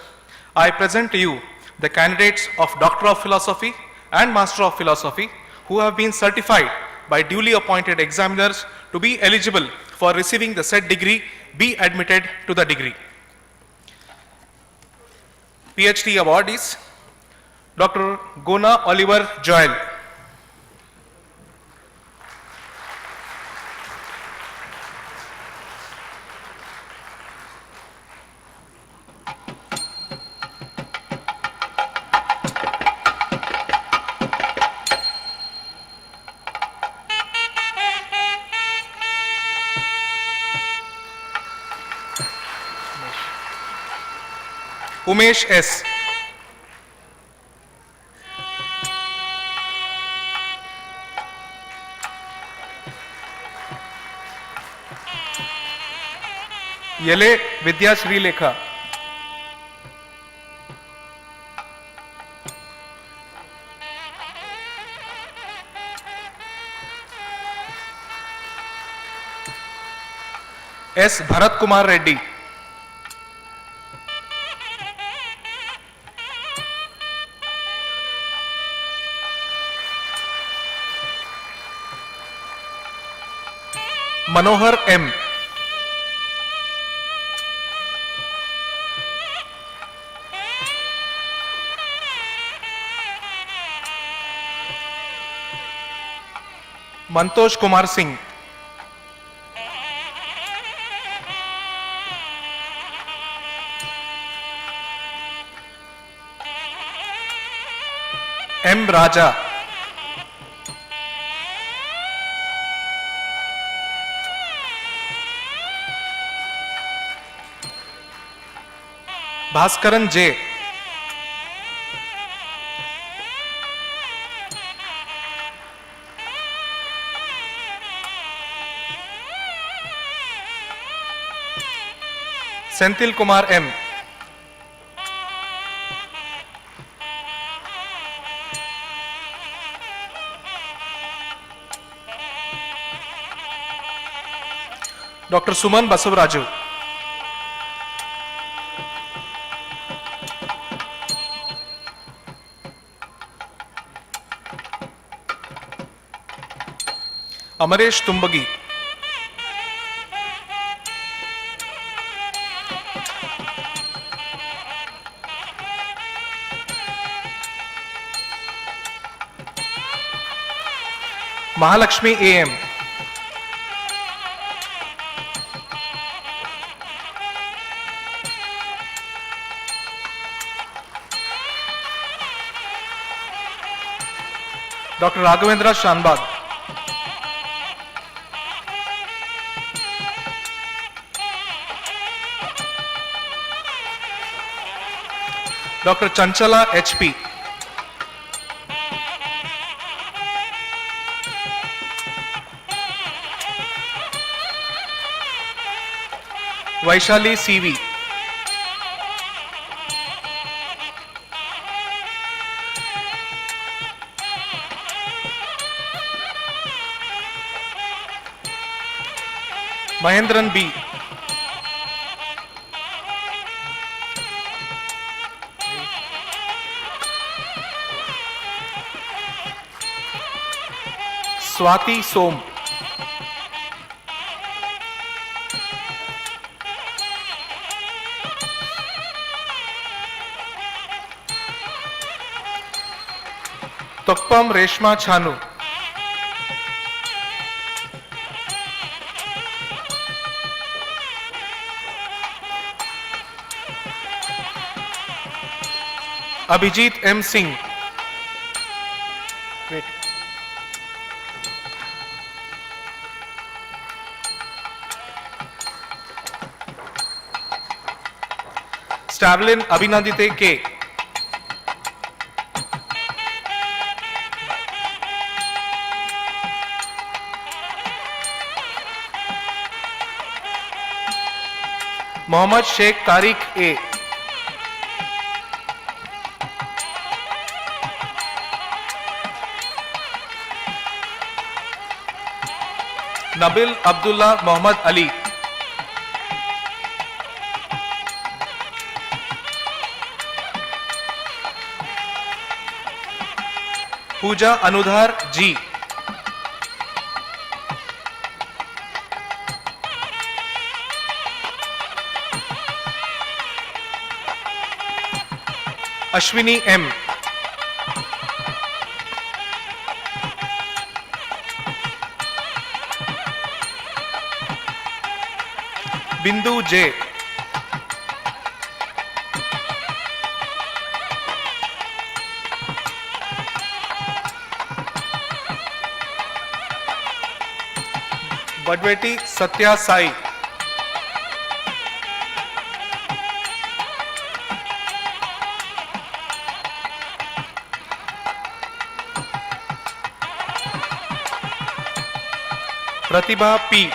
I present to you the candidates of Doctor of Philosophy and Master of Philosophy who have been certified by duly appointed examiners to be eligible for receiving the said degree, be admitted to the degree. PhD awardees, Dr. Gona Oliver Joel. Umesh S. Yele Vidya Sri Lekha. S. Bharat Kumar Reddy. Manohar M. Mantosh Kumar Singh. M. Raja. Bhaskaran J. Senthil Kumar M. Dr. Suman Basavaraju. Amaresh Tumbagi. Mahalakshmi AM. Dr. Raghavendra Shanbag. Dr. Chanchala HP. Vaishali CV. Mahendran B. Swati Som. Tokpam Reshma Chanu. Abhijit M. Singh. Wait. Stavlin Abhinandite K. Mohammad Sheikh Tariq A. Nabil Abdullah Muhammad Ali. Pooja Anudhar G. Ashwini M. Bindu J. Badveti Satya Sai. Pratibha P.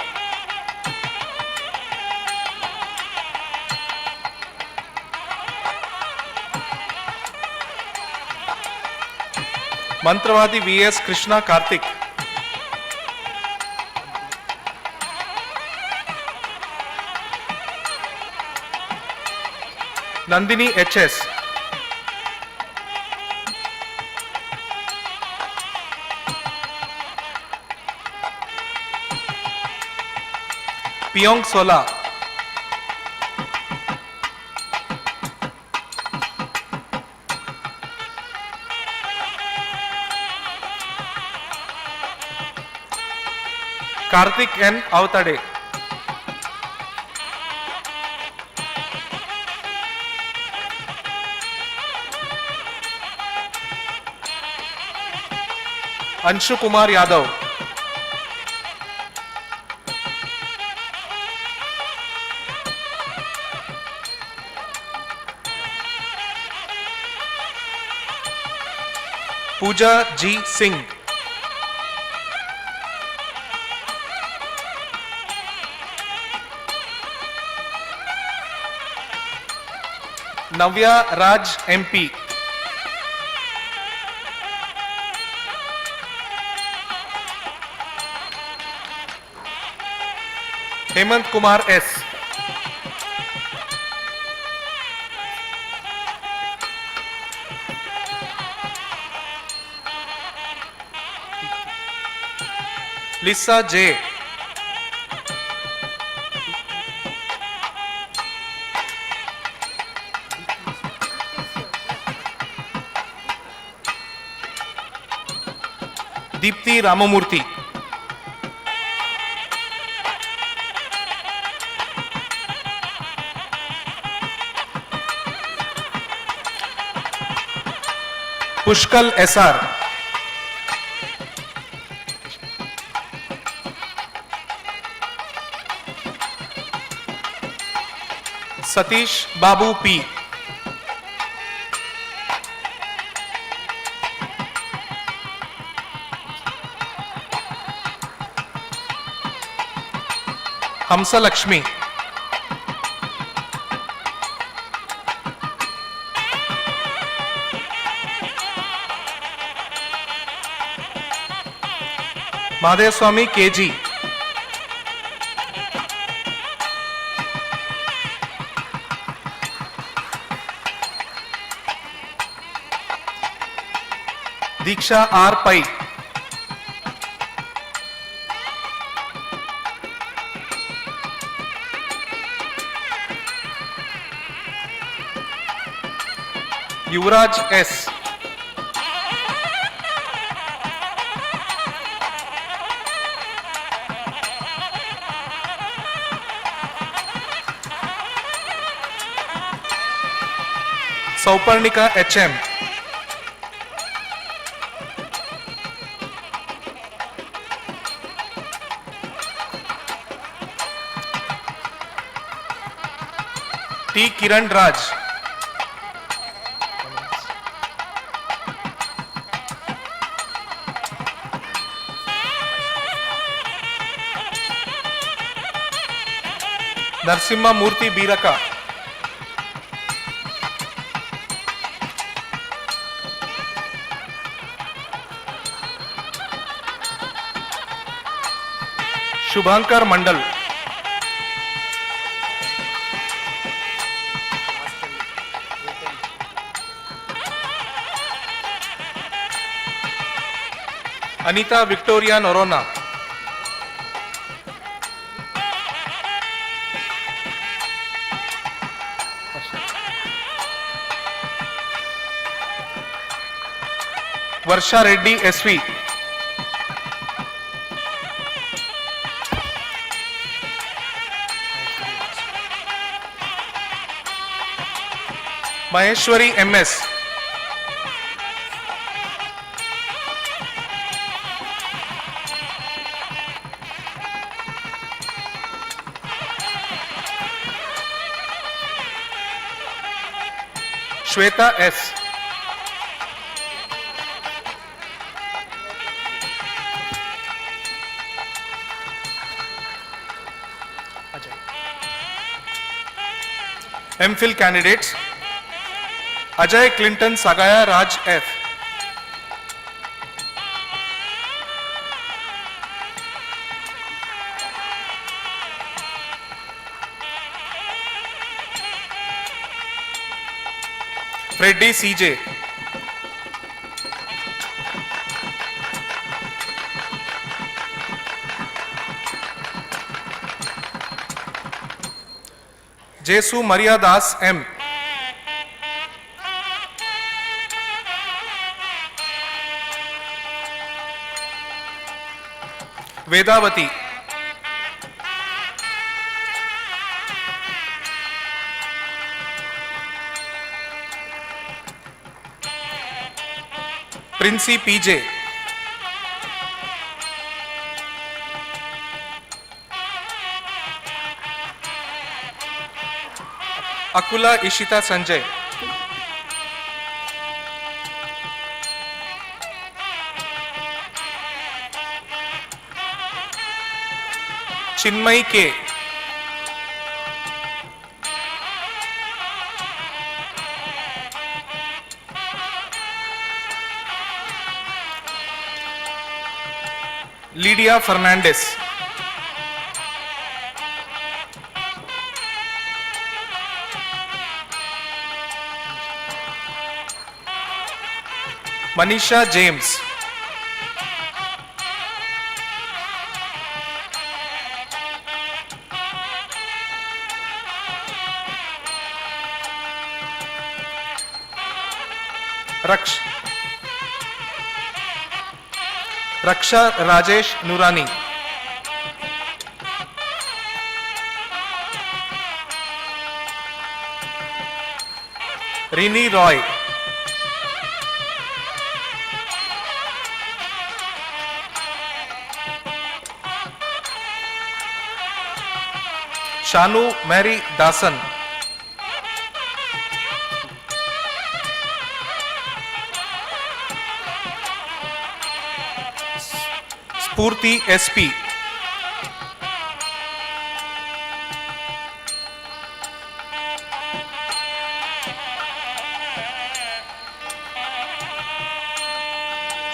Mantravadi V.S. Krishna Karthik. Nandini HS. Piyong Sola. Karthik N. Avtade. Anshu Kumar Yadav. Pooja G. Singh. Navya Raj MP. Hemant Kumar S. Lisa J. Deepthi Ramamurthy. Pushkal SR. Satish Babu P. Hamsa Lakshmi. Mahadev Swami KG. Diksha R. Pai. Yuvraj S. Sauparnika HM. T. Kiran Raj. Narsimha Murthy Biraka. Shubhankar Mandal. Anita Victoria Norona. Varsha Reddy SV. Maheshwari MS. Shweta S. MPhil candidates Ajay Clinton Sagaya Raj F. Reddy CJ. Jesu Maria Das M. Vedavati. Princey PJ. Akula Ishita Sanjay. Chinmay K. Lydia Fernandez. Manisha James. Raksha Rajesh Nurani. Rini Roy. Shanu Mary Dasan. Spurti SP.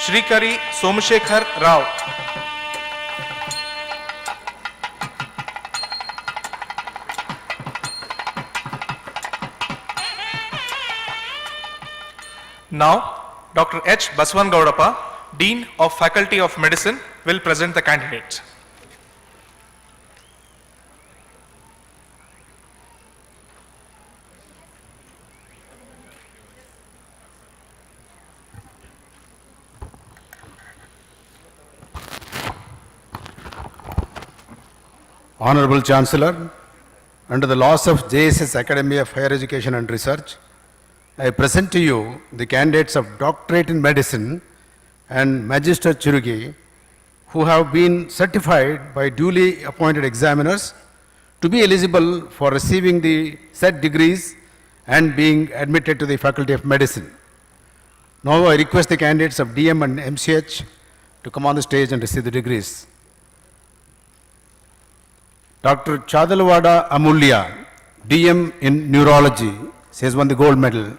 Shrikari Somshekhar Rao. Now, Dr. H. Baswan Gaudappa, Dean of Faculty of Medicine, will present the candidates. Honorable Chancellor, under the laws of JSS Academy of Higher Education and Research, I present to you the candidates of Doctorate in Medicine and Magister Chirurgy who have been certified by duly appointed examiners to be eligible for receiving the said degrees and being admitted to the Faculty of Medicine. Now I request the candidates of DM and MCH to come on the stage and receive the degrees. Dr. Chadalwada Amulya, DM in Neurology, she has won the gold medal.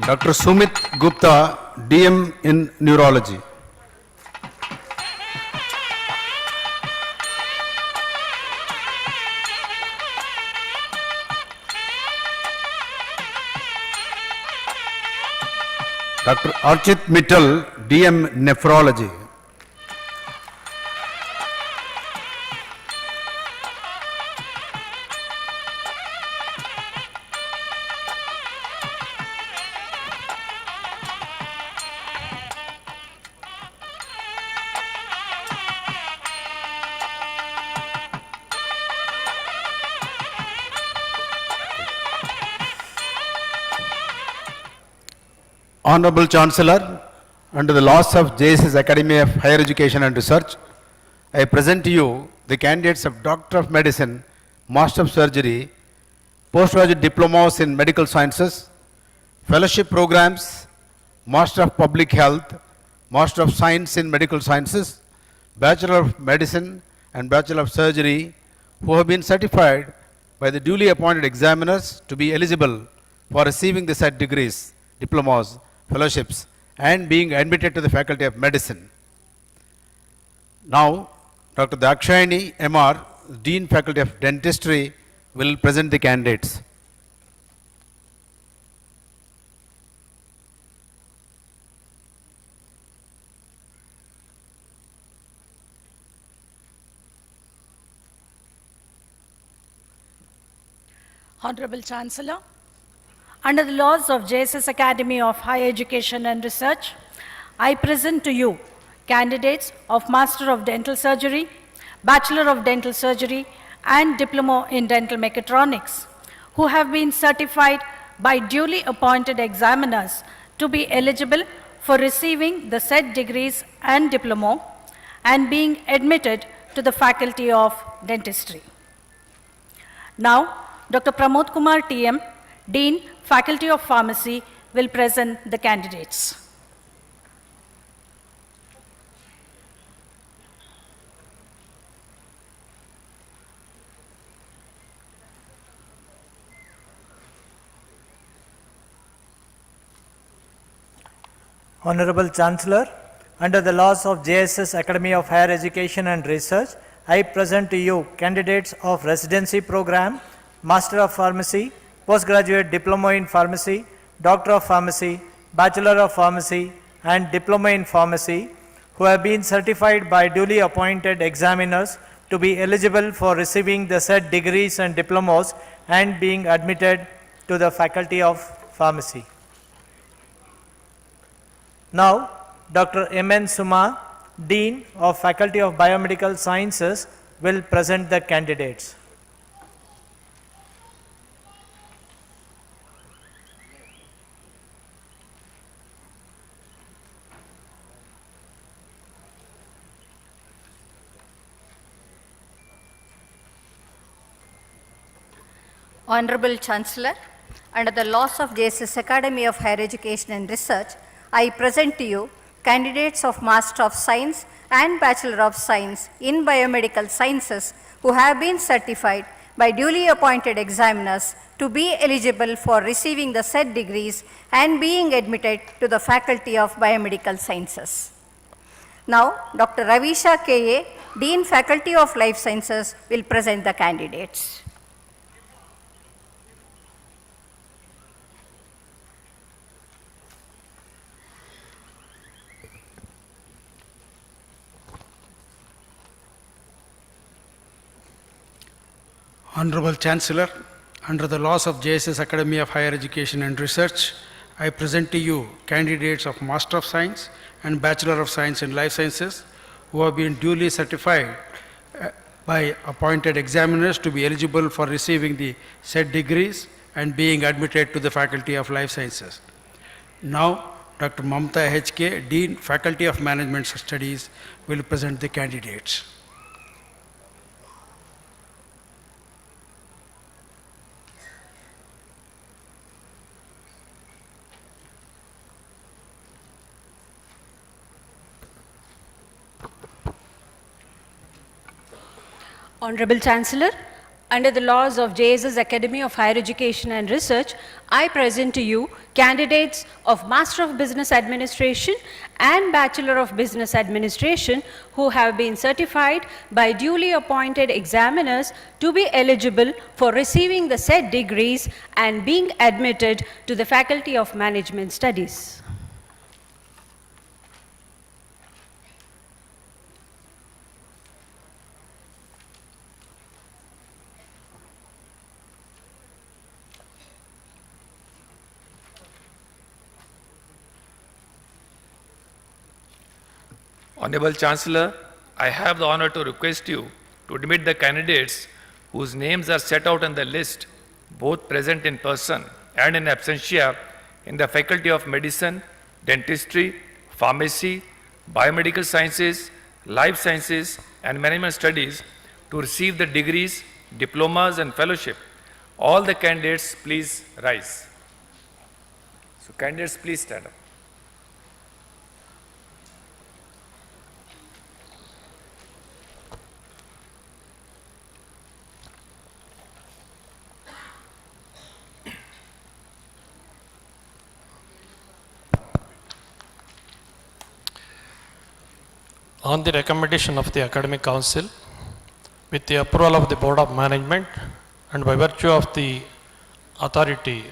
Dr. Sumit Gupta, DM in Neurology. Dr. Archit Mittal, DM Nephrology. Honorable Chancellor, under the laws of JSS Academy of Higher Education and Research, I present to you the candidates of Doctor of Medicine, Master of Surgery, Postgraduate Diplomas in Medical Sciences, Fellowship Programs, Master of Public Health, Master of Science in Medical Sciences, Bachelor of Medicine and Bachelor of Surgery, who have been certified by the duly appointed examiners to be eligible for receiving the said degrees, diplomas, fellowships, and being admitted to the Faculty of Medicine. Now, Dr. Dakshayani M.R., Dean Faculty of Dentistry, will present the candidates. Honorable Chancellor, under the laws of JSS Academy of Higher Education and Research, I present to you candidates of Master of Dental Surgery, Bachelor of Dental Surgery, and Diploma in Dental Mechatronics, who have been certified by duly appointed examiners to be eligible for receiving the said degrees and diploma and being admitted to the Faculty of Dentistry. Now, Dr. Pramod Kumar TM, Dean, Faculty of Pharmacy, will present the candidates. Honorable Chancellor, under the laws of JSS Academy of Higher Education and Research, I present to you candidates of Residency Program, Master of Pharmacy, Postgraduate Diploma in Pharmacy, Doctor of Pharmacy, Bachelor of Pharmacy, and Diploma in Pharmacy, who have been certified by duly appointed examiners to be eligible for receiving the said degrees and diplomas and being admitted to the Faculty of Pharmacy. Now, Dr. M.N. Suma, Dean of Faculty of Biomedical Sciences, will present the candidates. Honorable Chancellor, under the laws of JSS Academy of Higher Education and Research, I present to you candidates of Master of Science and Bachelor of Science in Biomedical Sciences who have been certified by duly appointed examiners to be eligible for receiving the said degrees and being admitted to the Faculty of Biomedical Sciences. Now, Dr. Ravisha K.A., Dean Faculty of Life Sciences, will present the candidates. Honorable Chancellor, under the laws of JSS Academy of Higher Education and Research, I present to you candidates of Master of Science and Bachelor of Science in Life Sciences who have been duly certified by appointed examiners to be eligible for receiving the said degrees and being admitted to the Faculty of Life Sciences. Now, Dr. Mamta H.K., Dean, Faculty of Management Studies, will present the candidates. Honorable Chancellor, under the laws of JSS Academy of Higher Education and Research, I present to you candidates of Master of Business Administration and Bachelor of Business Administration who have been certified by duly appointed examiners to be eligible for receiving the said degrees and being admitted to the Faculty of Management Studies. Honorable Chancellor, I have the honor to request you to admit the candidates whose names are set out on the list, both present in person and in absentia, in the Faculty of Medicine, Dentistry, Pharmacy, Biomedical Sciences, Life Sciences, and Management Studies to receive the degrees, diplomas, and fellowship. All the candidates, please rise. So, candidates, please stand up. On the recommendation of the Academic Council, with the approval of the Board of Management, and by virtue of the authority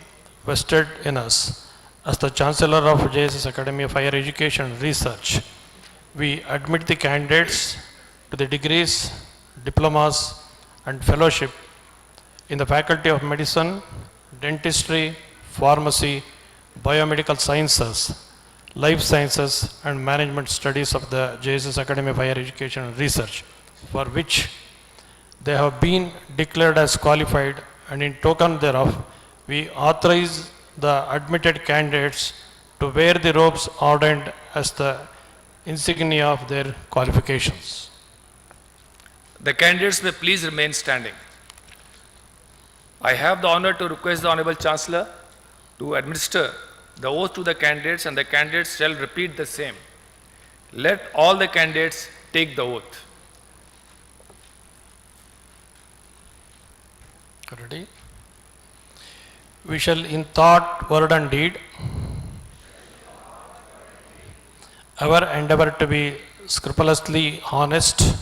vested in us as the Chancellor of JSS Academy of Higher Education and Research, we admit the candidates to the degrees, diplomas, and fellowship in the Faculty of Medicine, Dentistry, Pharmacy, Biomedical Sciences, Life Sciences, and Management Studies of the JSS Academy of Higher Education and Research, for which they have been declared as qualified, and in token thereof, we authorize the admitted candidates to wear the robes ordained as the insignia of their qualifications. The candidates may please remain standing. I have the honor to request the Honorable Chancellor to administer the oath to the candidates, and the candidates shall repeat the same. Let all the candidates take the oath. Ready? We shall in thought, word and deed ever endeavor to be scrupulously honest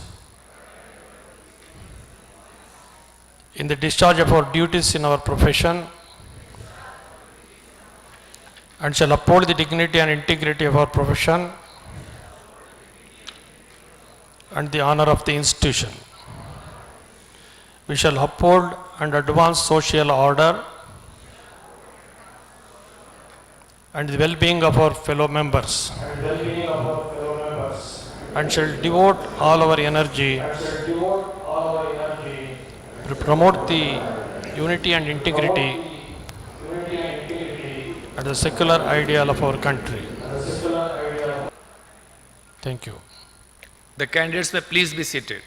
in the discharge of our duties in our profession, and shall uphold the dignity and integrity of our profession and the honor of the institution. We shall uphold and advance social order and the well-being of our fellow members, and shall devote all our energy to promote the unity and integrity and the secular ideal of our country. Thank you. The candidates may please be seated.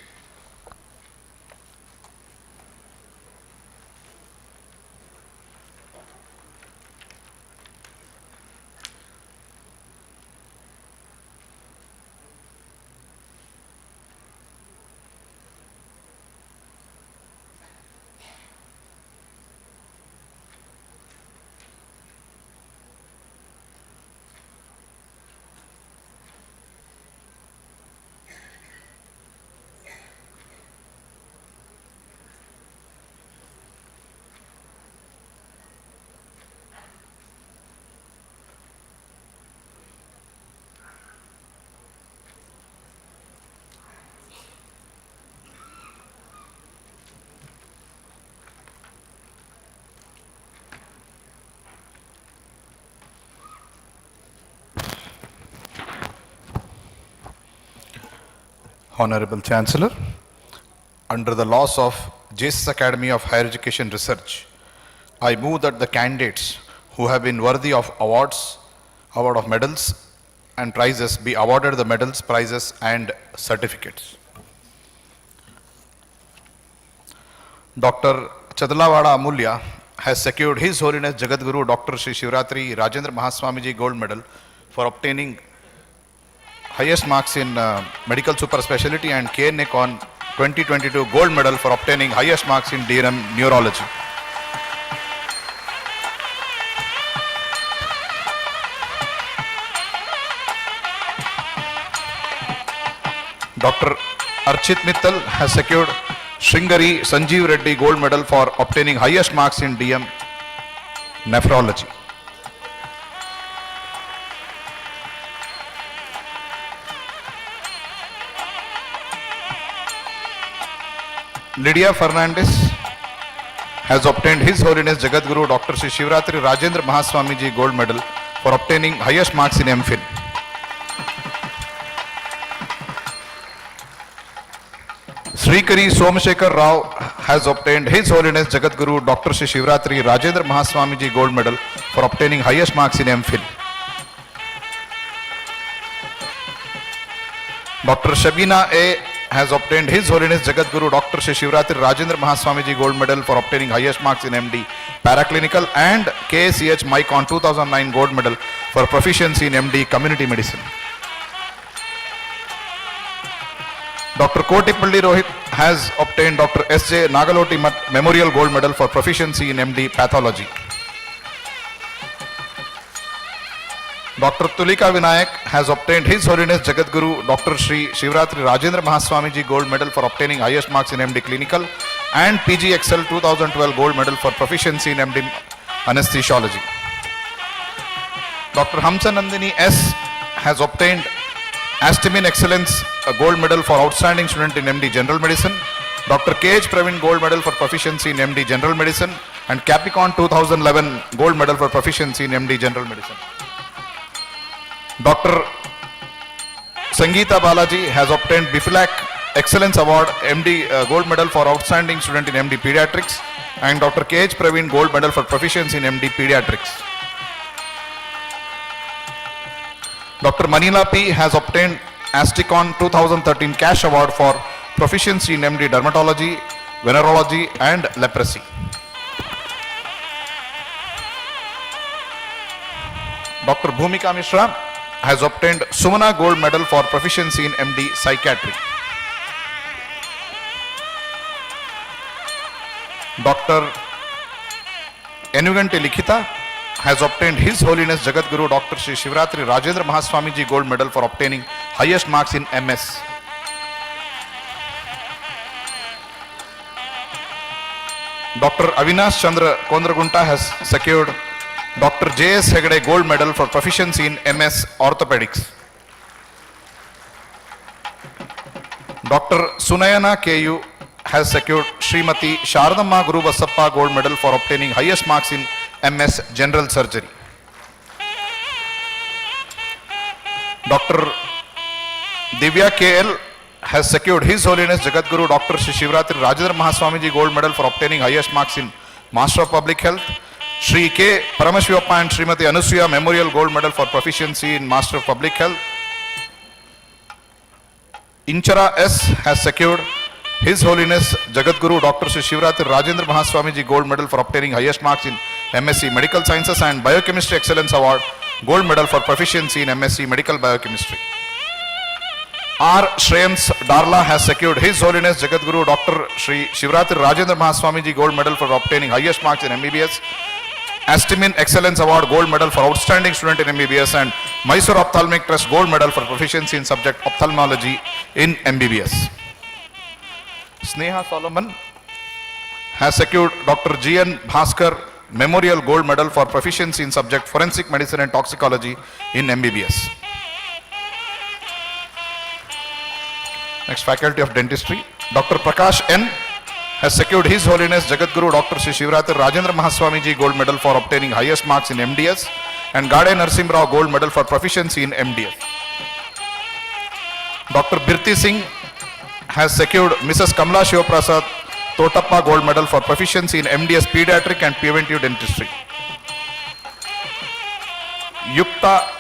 Honorable Chancellor, under the laws of JSS Academy of Higher Education Research, I move that the candidates who have been worthy of award of medals and prizes be awarded the medals, prizes and certificates. Dr. Chadalawada Amulya has secured His Holiness Jagadguru Dr. Sri Shivratri Rajendra Mahaswamiji Gold Medal for obtaining highest marks in medical super specialty, and KNEC on 2022 gold medal for obtaining highest marks in DNM neurology. Dr. Archit Mittal has secured Shringari Sanjeev Reddy gold medal for obtaining highest marks in DM nephrology. Lydia Fernandez has obtained His Holiness Jagadguru Dr. Sri Shivratri Rajendra Mahaswamiji Gold Medal for obtaining highest marks in MPhil. Srikari Somashekar Rao has obtained His Holiness Jagadguru Dr. Sri Shivratri Rajendra Mahaswamiji Gold Medal for obtaining highest marks in MPhil. Dr. Shabina A has obtained His Holiness Jagadguru Dr. Sri Shivratri Rajendra Mahaswamiji Gold Medal for obtaining highest marks in MD Paraclinical, and KCH Mycon 2009 Gold Medal for proficiency in MD Community Medicine. Dr. Kotipalli Rohit has obtained Dr. S.J. Nagaloti Memorial Gold Medal for proficiency in MD Pathology. Dr. Tulika Vinayak has obtained His Holiness Jagadguru Dr. Shri Shivratri Rajendra Mahaswamiji Gold Medal for obtaining highest marks in MD Clinical and PG Excel 2012 Gold Medal for proficiency in MD Anesthesiology. Dr. Hamsanandini S. has obtained Astamin Excellence Gold Medal for outstanding student in MD General Medicine. Dr. K.H. Praveen Gold Medal for proficiency in MD General Medicine and Capricorn 2011 Gold Medal for proficiency in MD General Medicine. Dr. Sangeeta Balaji has obtained Bifilac Excellence Award MD Gold Medal for outstanding student in MD Pediatrics and Dr. K.H. Praveen Gold Medal for proficiency in MD Pediatrics. Dr. Manila P. has obtained Asticon 2013 Cash Award for proficiency in MD Dermatology, Venerology and Leprosy. Dr. Bhumika Mishra has obtained Sumana Gold Medal for proficiency in MD Psychiatry. Dr. Enuganti Likhita has obtained His Holiness Jagadguru Dr. Shri Shivratri Rajendra Mahaswamiji Gold Medal for obtaining highest marks in MS. Dr. Avinash Chandra Kondragunta has secured Dr. JS Hegde Gold Medal for proficiency in MS Orthopedics. Dr. Sunayana KU has secured Srimati Sharadamma Guru Basappa Gold Medal for obtaining highest marks in MS General Surgery. Dr. Divya KL has secured His Holiness Jagadguru Dr. Shri Shivratri Rajendra Mahaswamiji Gold Medal for obtaining highest marks in Master of Public Health. Shri K. Paramashivappa and Srimati Anusuya Memorial Gold Medal for proficiency in Master of Public Health. Inchara S. has secured His Holiness Jagadguru Dr. Shri Shivratri Rajendra Mahaswamiji Gold Medal for obtaining highest marks in MSc Medical Sciences and Biochemistry Excellence Award Gold Medal for proficiency in MSc Medical Biochemistry. R. Shreyans Darla has secured His Holiness Jagadguru Dr. Shri Shivratri Rajendra Mahaswamiji Gold Medal for obtaining highest marks in MBBS, Astamin Excellence Award Gold Medal for outstanding student in MBBS and Mysore Ophthalmic Trust Gold Medal for proficiency in subject ophthalmology in MBBS. Sneha Solomon has secured Dr. G.N. Bhaskar Memorial Gold Medal for proficiency in subject forensic medicine and toxicology in MBBS. Next, Faculty of Dentistry. Dr. Prakash N. has secured His Holiness Jagadguru Dr. Shri Shivratri Rajendra Mahaswamiji Gold Medal for obtaining highest marks in MDS and Gade Narsim Rao Gold Medal for proficiency in MDS. Dr. Birti Singh has secured Mrs. Kamla Shivaprasad Totappa Gold Medal for proficiency in MDS Pediatric and Preventive Dentistry. Yukta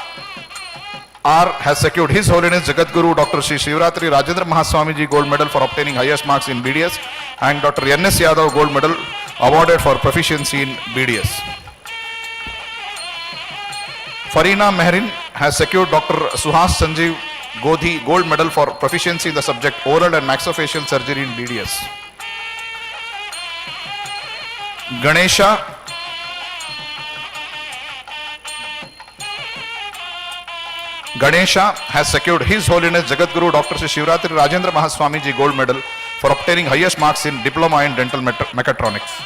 R. has secured His Holiness Jagadguru Dr. Shri Shivratri Rajendra Mahaswamiji Gold Medal for obtaining highest marks in BDS and Dr. N.S. Yadav Gold Medal awarded for proficiency in BDS. Farina Mehrin has secured Dr. Suhas Sanjeev Godhi Gold Medal for proficiency in the subject oral and maxillofacial surgery in BDS. Ganesha has secured His Holiness Jagadguru Dr. Shri Shivratri Rajendra Mahaswamiji Gold Medal for obtaining highest marks in Diploma in Dental Mechatronics.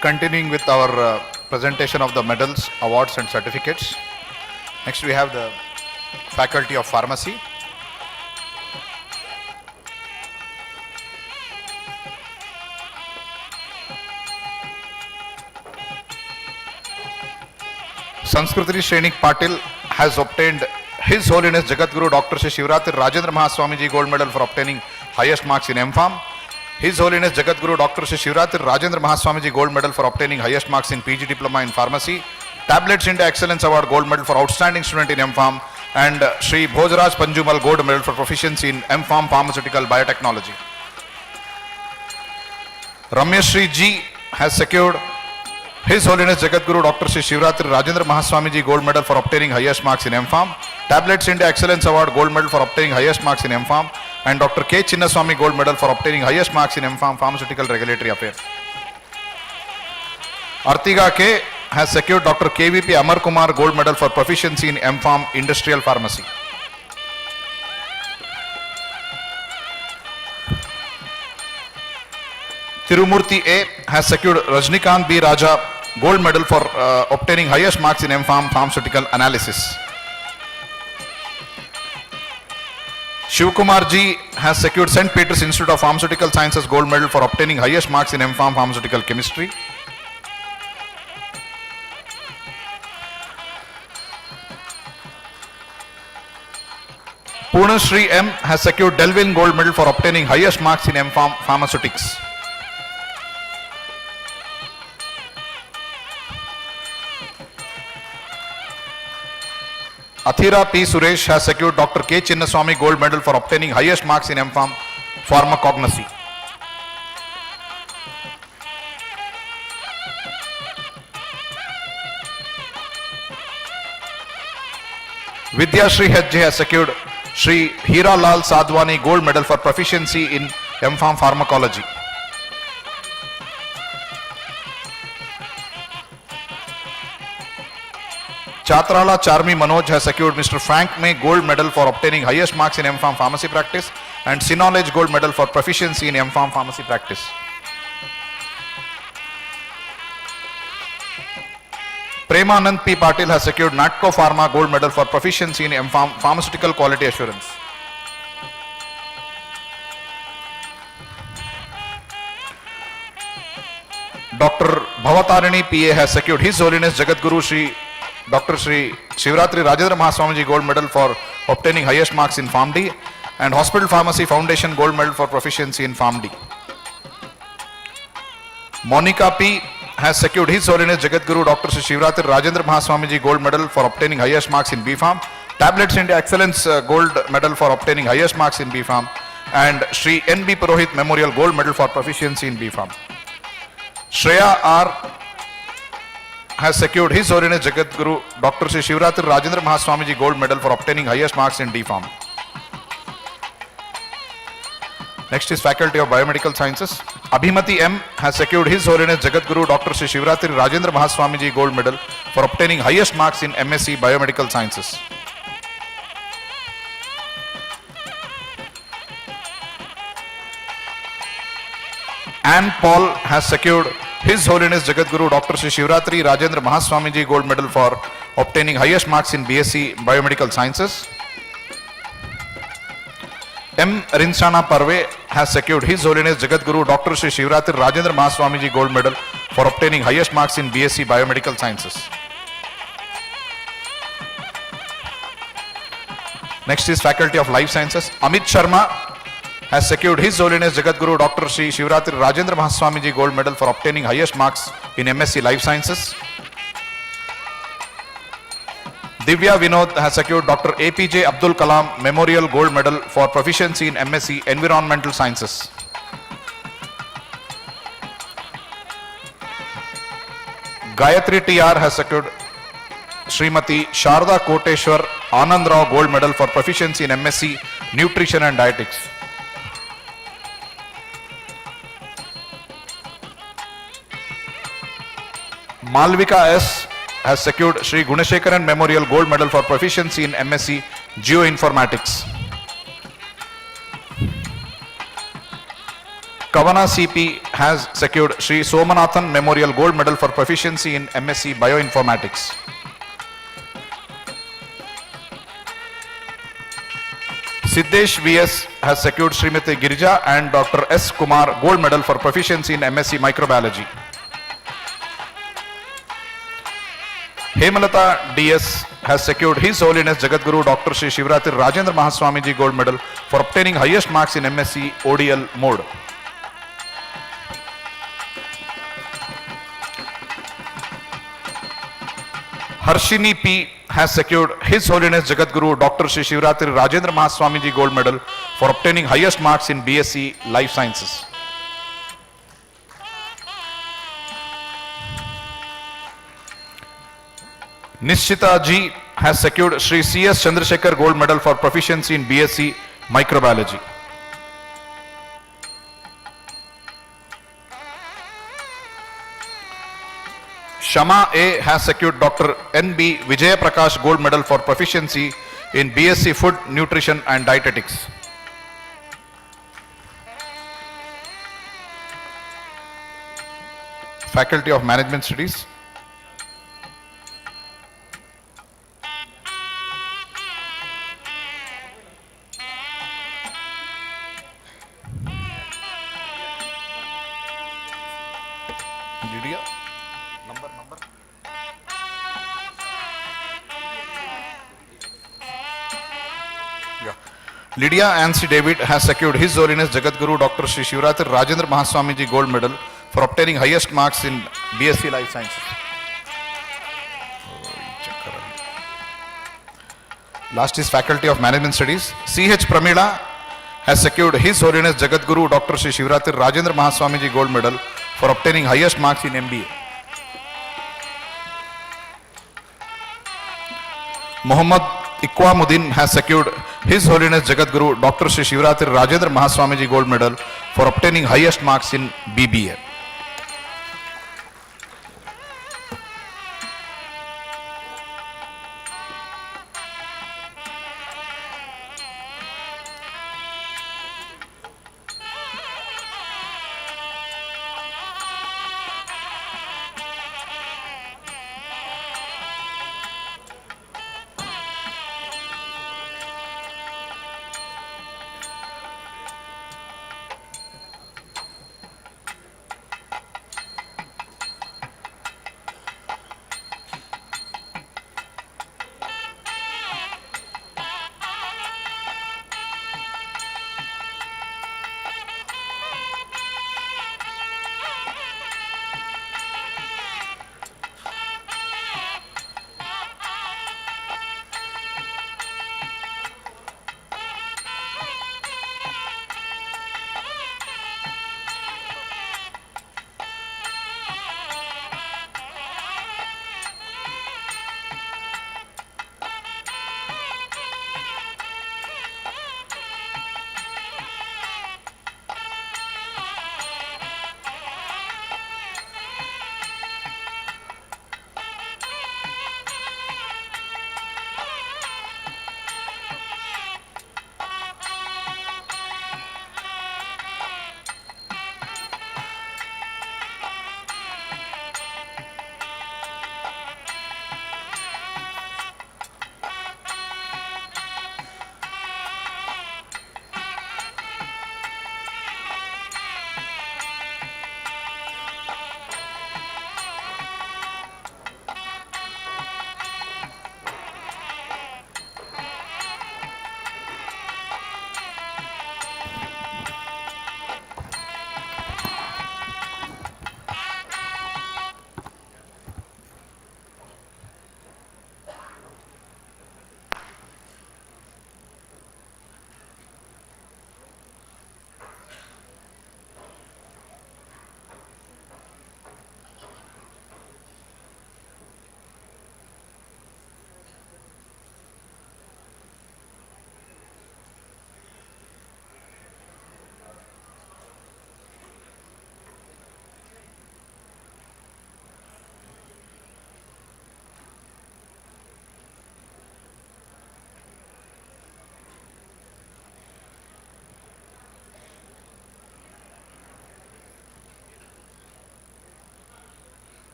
continuing with our presentation of the medals, awards and certificates. Next we have the Faculty of Pharmacy. Sanskriti Shrenik Patil has obtained His Holiness Jagadguru Dr. Shri Shivratri Rajendra Mahaswamiji Gold Medal for obtaining highest marks in M.Pharm. His Holiness Jagadguru Dr. Shri Shivratri Rajendra Mahaswamiji Gold Medal for obtaining highest marks in PG Diploma in Pharmacy. Tablets India Excellence Award Gold Medal for outstanding student in M.Pharm. And Shri Bhojaraj Panjumal Gold Medal for proficiency in M.Pharm Pharmaceutical Biotechnology. Ramyashri Ji has secured His Holiness Jagadguru Dr. Shri Shivratri Rajendra Mahaswamiji Gold Medal for obtaining highest marks in M.Pharm. Tablets India Excellence Award Gold Medal for obtaining highest marks in M.Pharm. And Dr. K. Chinnaswamy Gold Medal for obtaining highest marks in M.Pharm Pharmaceutical Regulatory Affairs. Artiga K. has secured Dr. K.V.P. Amar Kumar Gold Medal for proficiency in M.Pharm Industrial Pharmacy. Tirumurti A. has secured Rajnikant B. Raja Gold Medal for obtaining highest marks in M.Pharm Pharmaceutical Analysis. Shivkumar Ji has secured St. Peter's Institute of Pharmaceutical Sciences Gold Medal for obtaining highest marks in M.Pharm Pharmaceutical Chemistry. Purnashri M. has secured Delvin Gold Medal for obtaining highest marks in M.Pharm Pharmaceutics. Athira P. Suresh has secured Dr. K. Chinnaswamy Gold Medal for obtaining highest marks in M.Pharm Pharmacognosy. Vidya Shri H.J. has secured Shri Hira Lal Sadhwani Gold Medal for proficiency in M.Pharm Pharmacology. Chatrala Charmi Manoj has secured Mr. Frank May Gold Medal for obtaining highest marks in M.Pharm Pharmacy Practice and Synology Gold Medal for proficiency in M.Pharm Pharmacy Practice. Premanand P. Patil has secured Natco Pharma Gold Medal for proficiency in M.Pharm Pharmaceutical Quality Assurance. Dr. Bhavatarini P.A. has secured His Holiness Jagadguru Shri Dr. Shri Shivratri Rajendra Mahaswamiji Gold Medal for obtaining highest marks in Pharm D and Hospital Pharmacy Foundation Gold Medal for proficiency in Pharm D. Monica P. has secured His Holiness Jagadguru Dr. Shri Shivratri Rajendra Mahaswamiji Gold Medal for obtaining highest marks in B.Pharm, Tablets India Excellence Gold Medal for obtaining highest marks in B.Pharm, and Shri N.B. Purohit Memorial Gold Medal for proficiency in B.Pharm. Shreya R. has secured His Holiness Jagadguru Dr. Shri Shivratri Rajendra Mahaswamiji Gold Medal for obtaining highest marks in D.Pharm. Next is Faculty of Biomedical Sciences. Abhimati M. has secured His Holiness Jagadguru Dr. Shri Shivratri Rajendra Mahaswamiji Gold Medal for obtaining highest marks in MSc Biomedical Sciences. Anne Paul has secured His Holiness Jagadguru Dr. Shri Shivratri Rajendra Mahaswamiji Gold Medal for obtaining highest marks in BSc Biomedical Sciences. M. Rinsana Parve has secured His Holiness Jagadguru Dr. Shri Shivratri Rajendra Mahaswamiji Gold Medal for obtaining highest marks in BSc Biomedical Sciences. Next is Faculty of Life Sciences. Amit Sharma has secured His Holiness Jagadguru Dr. Shri Shivratri Rajendra Mahaswamiji Gold Medal for obtaining highest marks in MSc Life Sciences. Divya Vinod has secured Dr. APJ Abdul Kalam Memorial Gold Medal for proficiency in MSc Environmental Sciences. Gayatri TR has secured Srimati Sharda Koteshwar Anand Rao Gold Medal for proficiency in MSc Nutrition and Dietetics. Malvika S. has secured Sri Gunashekaran Memorial Gold Medal for proficiency in MSc Geoinformatics. Kavana CP has secured Sri Somanathan Memorial Gold Medal for proficiency in MSc Bioinformatics. Siddesh VS has secured Srimati Girija and Dr. S. Kumar Gold Medal for proficiency in MSc Microbiology. Hemalata DS has secured His Holiness Jagadguru Dr. Sri Shivratri Rajendra Mahaswamiji Gold Medal for obtaining highest marks in MSc ODL mode. Harshini P has secured His Holiness Jagadguru Dr. Sri Shivratri Rajendra Mahaswamiji Gold Medal for obtaining highest marks in BSc Life Sciences. Nishchita G has secured Sri C.S. Chandrasekhar Gold Medal for proficiency in BSc Microbiology. Shama A has secured Dr. N.B. Vijaya Prakash Gold Medal for proficiency in BSc Food, Nutrition and Dietetics. Faculty of Management Studies. Lydia, number. Yeah. Lydia Ansi David has secured His Holiness Jagadguru Dr. Sri Shivratri Rajendra Mahaswamiji Gold Medal for obtaining highest marks in BSc Life Sciences. Last is Faculty of Management Studies. C.H. Pramila has secured His Holiness Jagadguru Dr. Sri Shivratri Rajendra Mahaswamiji Gold Medal for obtaining highest marks in MBA. Muhammad Iqwamuddin has secured His Holiness Jagadguru Dr. Sri Shivratri Rajendra Mahaswamiji Gold Medal for obtaining highest marks in BBA.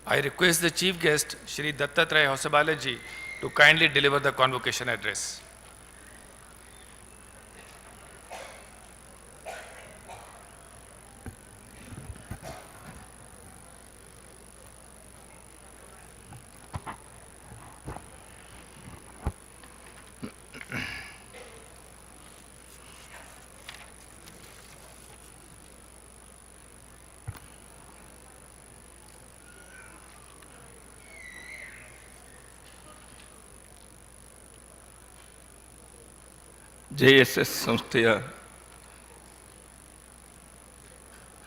I request the chief guest, Shri Dattatreya Hosabalaji, to kindly deliver the convocation address. JSS ಸಂಸ್ಥೆಯ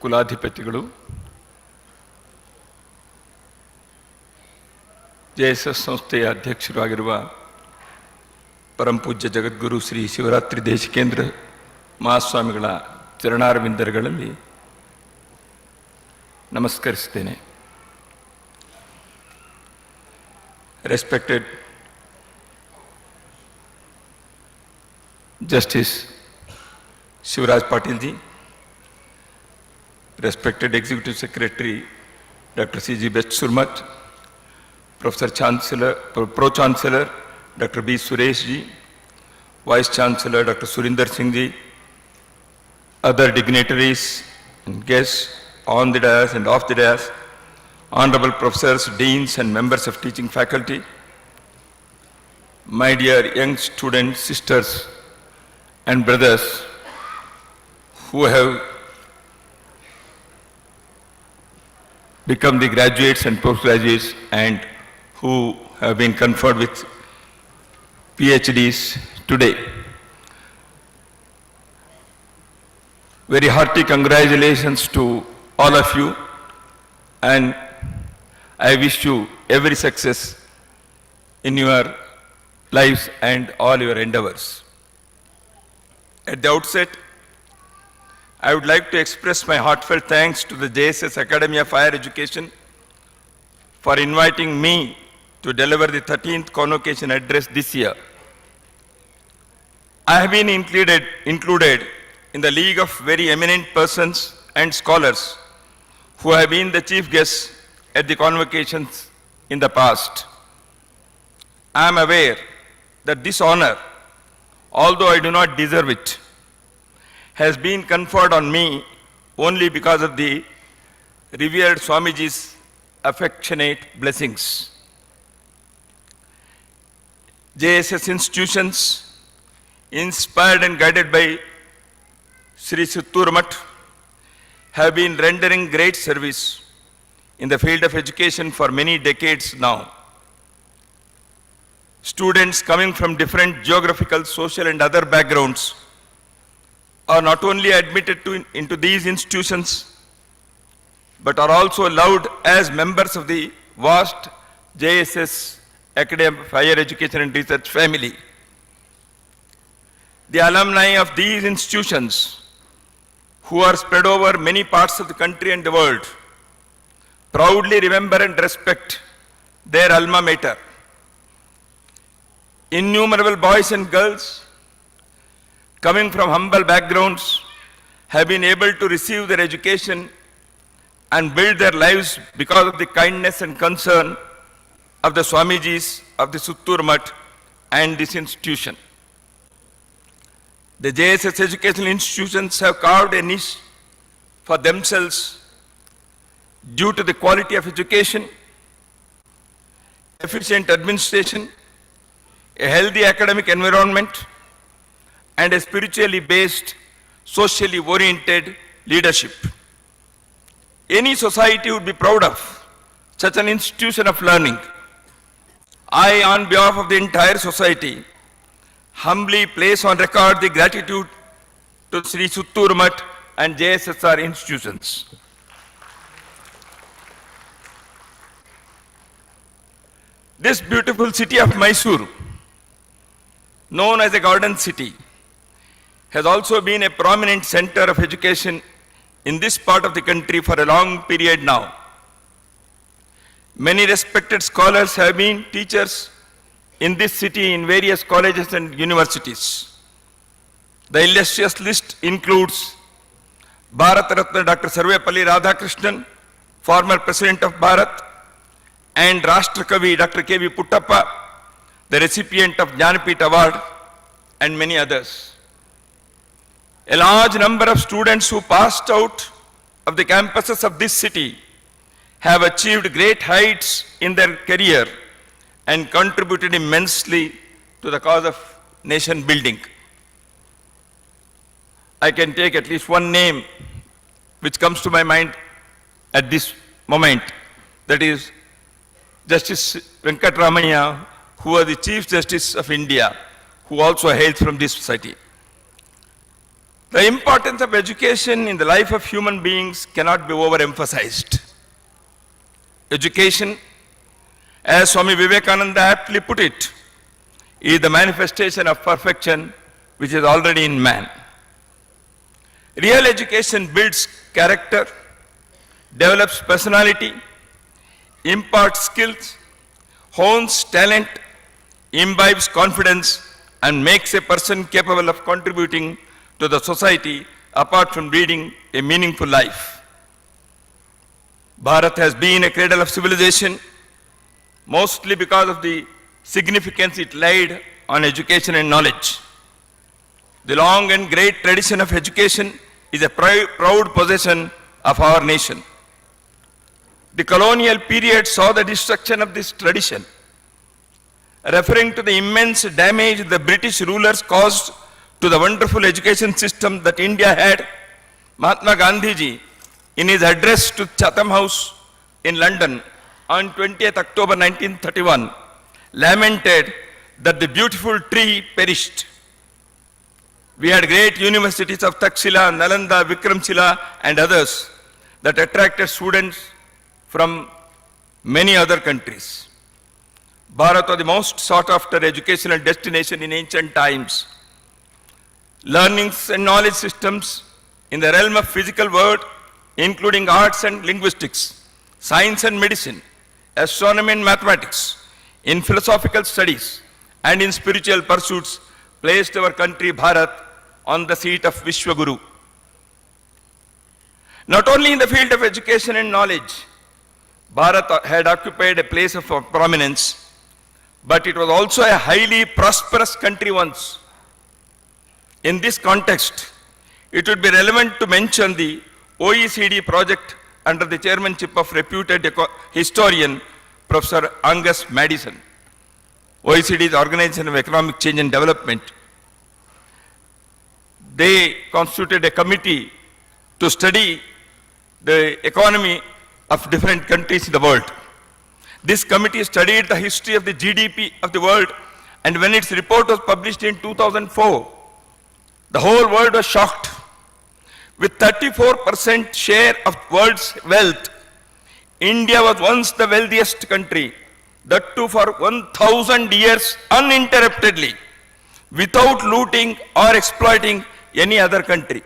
ಕುಲಾಧಿಪತಿಗಳು, JSS ಸಂಸ್ಥೆಯ ಅಧ್ಯಕ್ಷರು ಆಗಿರುವ ಪರಮಪೂಜ್ಯ ಜಗದ್ಗುರು Shri Shivaratri Deshikendra ಮಹಾಸ್ವಾಮಿಗಳ ಚರಣಾರವಿಂದಗಳಲ್ಲಿ ನಮಸ್ಕರಿಸುತ್ತೇನೆ. Respected Justice Shivraj Patil ji, respected Executive Secretary Dr. C.G. Best Surmat, Professor Chancellor, Pro-Chancellor Dr. B. Suresh ji, Vice Chancellor Dr. Surinder Singh ji, other dignitaries and guests on the dais and off the dais, honorable professors, deans and members of teaching faculty, my dear young students, sisters and brothers who have become the graduates and postgraduates and who have been conferred with PhDs today. Very hearty congratulations to all of you, and I wish you every success in your lives and all your endeavors. At the outset, I would like to express my heartfelt thanks to the JSS Academy of Higher Education for inviting me to deliver the 13th Convocation address this year. I have been included in the league of very eminent persons and scholars who have been the chief guests at the convocations in the past. I am aware that this honor, although I do not deserve it, has been conferred on me only because of the revered Swamiji's affectionate blessings. JSS institutions, inspired and guided by Sri Suttur Math, have been rendering great service in the field of education for many decades now. Students coming from different geographical, social and other backgrounds are not only admitted into these institutions, but are also allowed as members of the vast JSS Academy of Higher Education and Research family. The alumni of these institutions, who are spread over many parts of the country and the world, proudly remember and respect their alma mater. Innumerable boys and girls coming from humble backgrounds have been able to receive their education and build their lives because of the kindness and concern of the Swamijis of the Suttur Math and this institution. The JSS educational institutions have carved a niche for themselves due to the quality of education, efficient administration, a healthy academic environment, and a spiritually based, socially oriented leadership. Any society would be proud of such an institution of learning. I, on behalf of the entire society, humbly place on record the gratitude to Sri Suttur Math and JSSR institutions. This beautiful city of Mysore, known as a garden city, has also been a prominent center of education in this part of the country for a long period now. Many respected scholars have been teachers in this city in various colleges and universities. The illustrious list includes Bharat Ratna Dr. Sarvepalli Radhakrishnan, former President of Bharat, and Rashtrakavi Dr. K.V. Puttappa, the recipient of Jnanapith Award, and many others. A large number of students who passed out of the campuses of this city have achieved great heights in their career and contributed immensely to the cause of nation building. I can take at least one name which comes to my mind at this moment, that is Justice Venkatramaya, who was the Chief Justice of India, who also hails from this society. The importance of education in the life of human beings cannot be overemphasized. Education, as Swami Vivekananda aptly put it, is the manifestation of perfection which is already in man. Real education builds character, develops personality, imparts skills, hones talent, imbibes confidence, and makes a person capable of contributing to the society apart from leading a meaningful life. Bharat has been a cradle of civilization mostly because of the significance it laid on education and knowledge. The long and great tradition of education is a proud possession of our nation. The colonial period saw the destruction of this tradition. Referring to the immense damage the British rulers caused to the wonderful education system that India had, Mahatma Gandhiji, in his address to Chatham House in London on 20th October 1931, lamented that the beautiful tree perished. We had great universities of Takshila, Nalanda, Vikramshila, and others that attracted students from many other countries. Bharat was the most sought after educational destination in ancient times. Learnings and knowledge systems in the realm of physical world, including arts and linguistics, science and medicine, astronomy and mathematics, in philosophical studies, and in spiritual pursuits, placed our country Bharat on the seat of Vishwaguru. Not only in the field of education and knowledge, Bharat had occupied a place of prominence, but it was also a highly prosperous country once. In this context, it would be relevant to mention the OECD project under the chairmanship of reputed historian Professor Angus Maddison. OECD is the Organization of Economic Change and Development. They constituted a committee to study the economy of different countries in the world. This committee studied the history of the GDP of the world, and when its report was published in 2004, the whole world was shocked. With 34% share of world's wealth, India was once the wealthiest country, that too for 1,000 years uninterruptedly, without looting or exploiting any other country.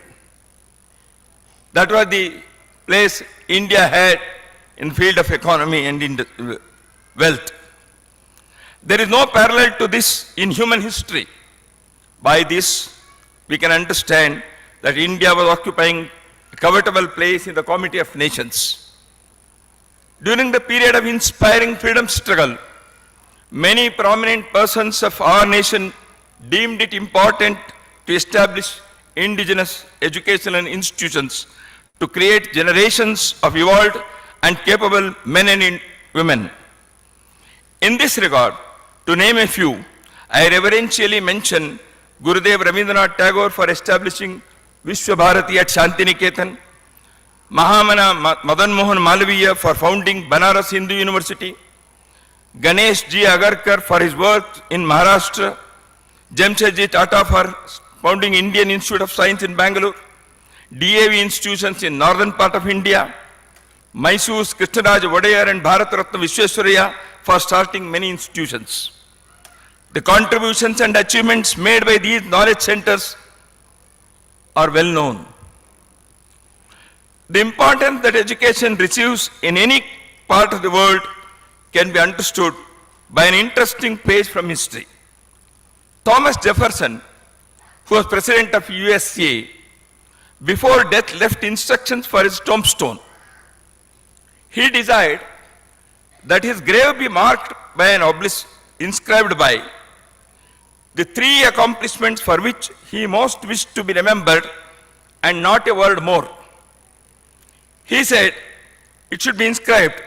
That was the place India had in the field of economy and in wealth. There is no parallel to this in human history. By this, we can understand that India was occupying a covetable place in the comity of nations. During the period of inspiring freedom struggle, many prominent persons of our nation deemed it important to establish indigenous educational institutions to create generations of evolved and capable men and women. In this regard, to name a few, I reverentially mention Gurudev Rabindranath Tagore for establishing Vishwa Bharati at Shantiniketan, Mahamana Madan Mohan Malviya for founding Banaras Hindu University, Ganesh G. Agarkar for his work in Maharashtra, Jamshedji Tata for founding Indian Institute of Science in Bangalore, DAV institutions in northern part of India, Mysore's Krishnaraj Wadayar and Bharat Ratna Vishweswaraya for starting many institutions. The contributions and achievements made by these knowledge centers are well known. The importance that education receives in any part of the world can be understood by an interesting page from history. Thomas Jefferson, who was president of USA, before death left instructions for his tombstone. He desired that his grave be marked by an obelisk inscribed by the three accomplishments for which he most wished to be remembered, and not a word more. He said it should be inscribed,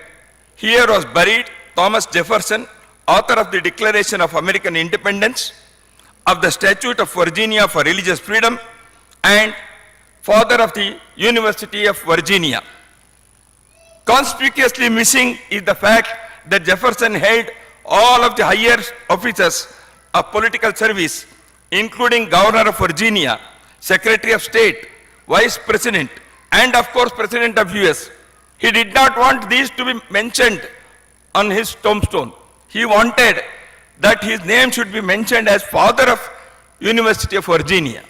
"Here was buried Thomas Jefferson, author of the Declaration of American Independence, of the Statute of Virginia for Religious Freedom, and father of the University of Virginia." Conspicuously missing is the fact that Jefferson held all of the higher offices of political service, including Governor of Virginia, Secretary of State, Vice President, and of course President of US. He did not want these to be mentioned on his tombstone. He wanted that his name should be mentioned as father of University of Virginia.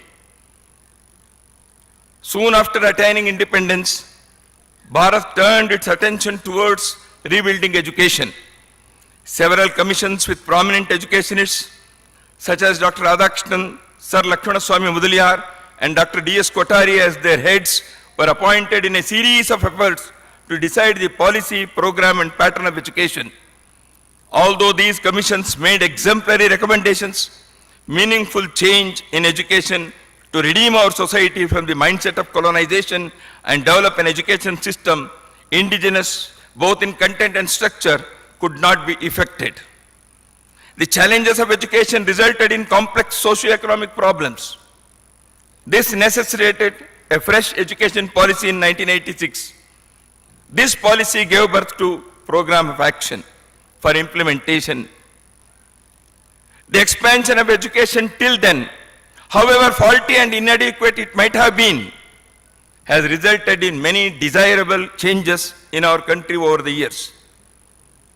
Soon after attaining independence, Bharat turned its attention towards rebuilding education. Several commissions with prominent educationists such as Dr. Radhakrishnan, Sir Lakshmana Swami Mudaliar, and Dr. D.S. Kothari as their heads were appointed in a series of efforts to decide the policy, program, and pattern of education. Although these commissions made exemplary recommendations, meaningful change in education to redeem our society from the mindset of colonization and develop an education system indigenous both in content and structure could not be effected. The challenges of education resulted in complex socio-economic problems. This necessitated a fresh education policy in 1986. This policy gave birth to Program of Action for implementation. The expansion of education till then, however faulty and inadequate it might have been, has resulted in many desirable changes in our country over the years.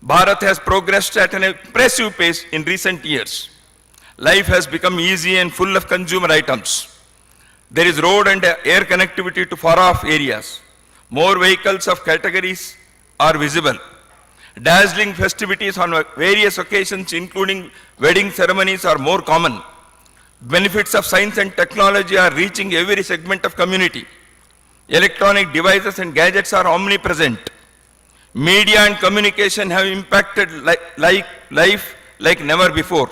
Bharat has progressed at an impressive pace in recent years. Life has become easy and full of consumer items. There is road and air connectivity to far-off areas. More vehicles of categories are visible. Dazzling festivities on various occasions, including wedding ceremonies, are more common. Benefits of science and technology are reaching every segment of community. Electronic devices and gadgets are omnipresent. Media and communication have impacted life like never before.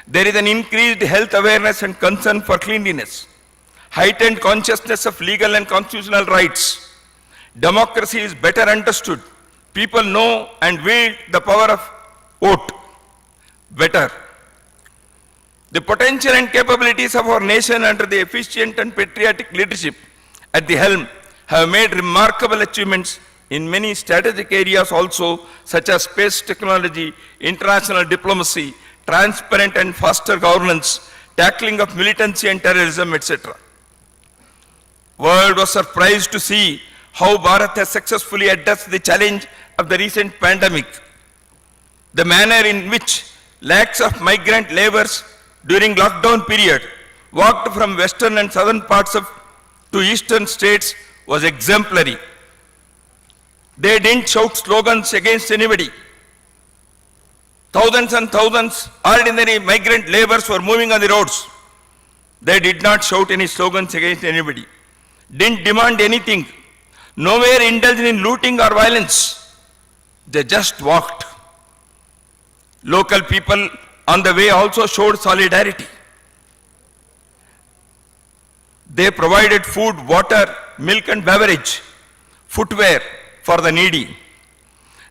There is an increased health awareness and concern for cleanliness, heightened consciousness of legal and constitutional rights. Democracy is better understood. People know and wield the power of vote better. The potential and capabilities of our nation under the efficient and patriotic leadership at the helm have made remarkable achievements in many strategic areas also, such as space technology, international diplomacy, transparent and faster governance, tackling of militancy and terrorism, etc. World was surprised to see how Bharat has successfully addressed the challenge of the recent pandemic. The manner in which lakhs of migrant laborers during lockdown period walked from western and southern parts to eastern states was exemplary. They didn't shout slogans against anybody. Thousands and thousands ordinary migrant laborers were moving on the roads. They did not shout any slogans against anybody. Didn't demand anything. Nowhere indulged in looting or violence. They just walked. Local people on the way also showed solidarity. They provided food, water, milk and beverage, footwear for the needy.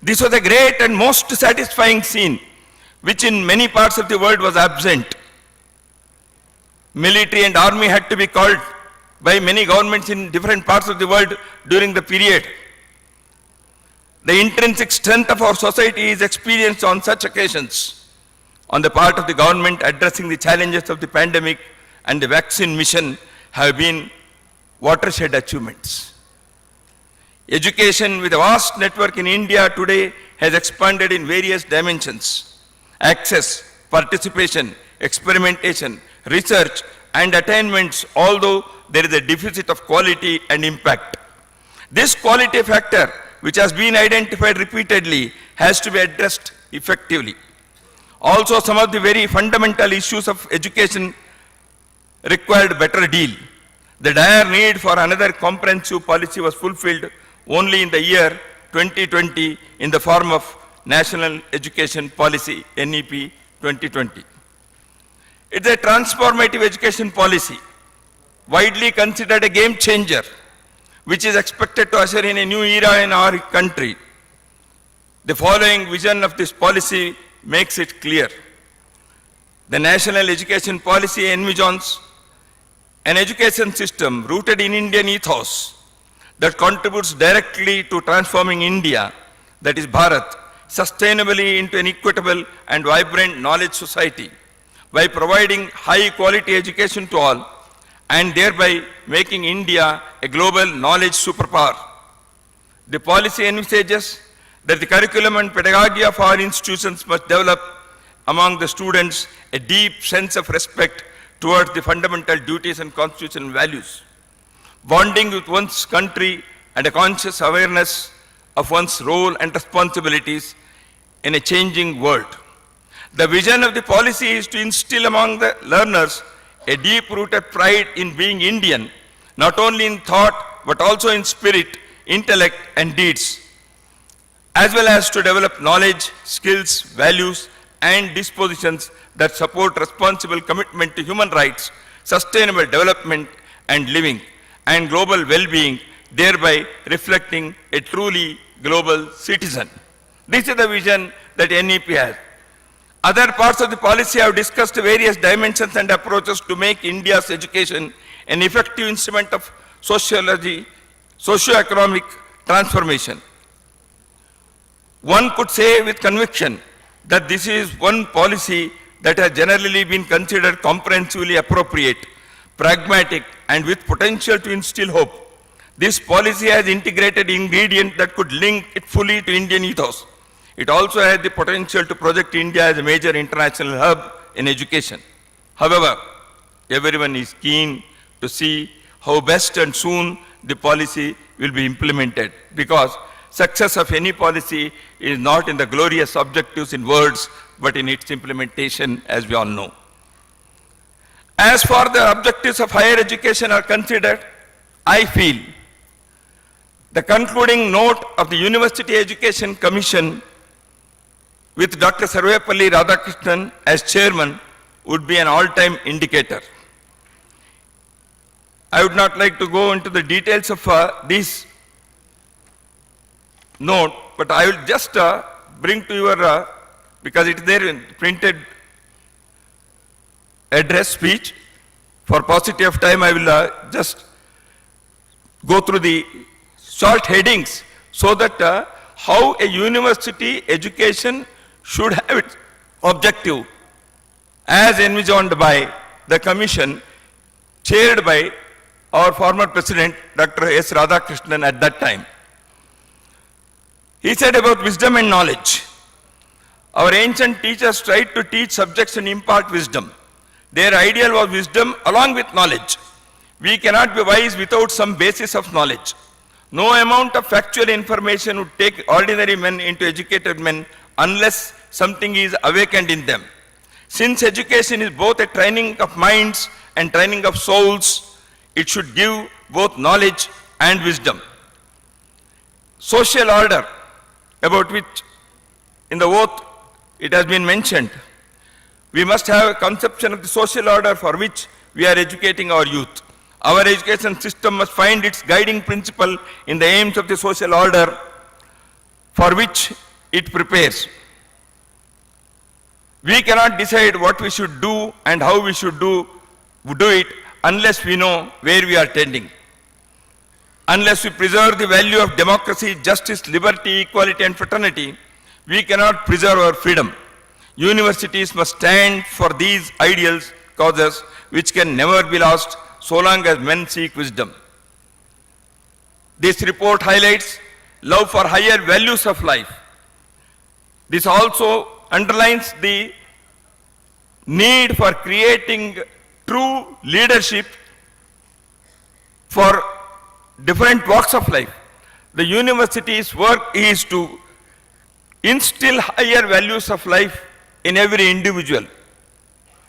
This was a great and most satisfying scene, which in many parts of the world was absent. Military and army had to be called by many governments in different parts of the world during the period. The intrinsic strength of our society is experienced on such occasions. On the part of the government, addressing the challenges of the pandemic and the vaccine mission have been watershed achievements. Education with a vast network in India today has expanded in various dimensions. Access, participation, experimentation, research and attainments, although there is a deficit of quality and impact. This quality factor, which has been identified repeatedly, has to be addressed effectively. Also, some of the very fundamental issues of education required better deal. The dire need for another comprehensive policy was fulfilled only in the year 2020 in the form of National Education Policy, NEP 2020. It's a transformative education policy, widely considered a game changer, which is expected to usher in a new era in our country. The following vision of this policy makes it clear. The National Education Policy envisions an education system rooted in Indian ethos that contributes directly to transforming India, that is Bharat, sustainably into an equitable and vibrant knowledge society by providing high quality education to all and thereby making India a global knowledge superpower. The policy envisages that the curriculum and pedagogy of our institutions must develop among the students a deep sense of respect towards the fundamental duties and constitutional values, bonding with one's country and a conscious awareness of one's role and responsibilities in a changing world. The vision of the policy is to instill among the learners a deep-rooted pride in being Indian, not only in thought, but also in spirit, intellect, and deeds, as well as to develop knowledge, skills, values, and dispositions that support responsible commitment to human rights, sustainable development and living, and global well-being, thereby reflecting a truly global citizen. This is the vision that NEP has. Other parts of the policy have discussed various dimensions and approaches to make India's education an effective instrument of socio-economic transformation. One could say with conviction that this is one policy that has generally been considered comprehensively appropriate, pragmatic, and with potential to instill hope. This policy has integrated ingredients that could link it fully to Indian ethos. It also has the potential to project India as a major international hub in education. However, everyone is keen to see how best and soon the policy will be implemented, because success of any policy is not in the glorious objectives in words, but in its implementation, as we all know. As far the objectives of higher education are considered, I feel the concluding note of the University Education Commission with Dr. Sarvepalli Radhakrishnan as chairman would be an all-time indicator. I would not like to go into the details of this note, but I will just bring to your, because it is there in printed address speech. For paucity of time, I will just go through the short headings so that how a university education should have its objective as envisioned by the commission chaired by our former president, Dr. S. Radhakrishnan at that time. He said about wisdom and knowledge. Our ancient teachers tried to teach subjects and impart wisdom. Their ideal was wisdom along with knowledge. We cannot be wise without some basis of knowledge. No amount of factual information would take ordinary men into educated men unless something is awakened in them. Since education is both a training of minds and training of souls, it should give both knowledge and wisdom. Social order, about which in the oath it has been mentioned. We must have a conception of the social order for which we are educating our youth. Our education system must find its guiding principle in the aims of the social order for which it prepares. We cannot decide what we should do and how we should do it unless we know where we are tending. Unless we preserve the value of democracy, justice, liberty, equality, and fraternity, we cannot preserve our freedom. Universities must stand for these ideals, causes which can never be lost so long as men seek wisdom. This report highlights love for higher values of life. This also underlines the need for creating true leadership for different walks of life. The university's work is to instill higher values of life in every individual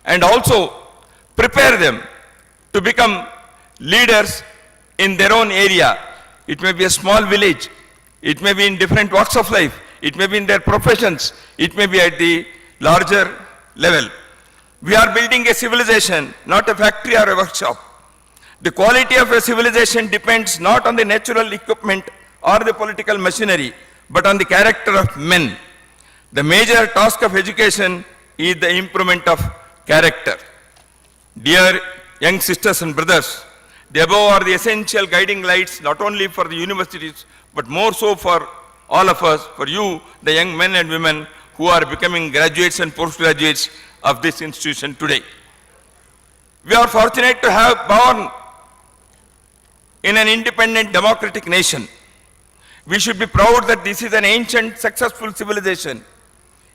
and also prepare them to become leaders in their own area. It may be a small village, it may be in different walks of life, it may be in their professions, it may be at the larger level. We are building a civilization, not a factory or a workshop. The quality of a civilization depends not on the natural equipment or the political machinery, but on the character of men. The major task of education is the improvement of character. Dear young sisters and brothers, the above are the essential guiding lights not only for the universities, but more so for all of us, for you, the young men and women who are becoming graduates and postgraduates of this institution today. We are fortunate to have born in an independent democratic nation. We should be proud that this is an ancient, successful civilization.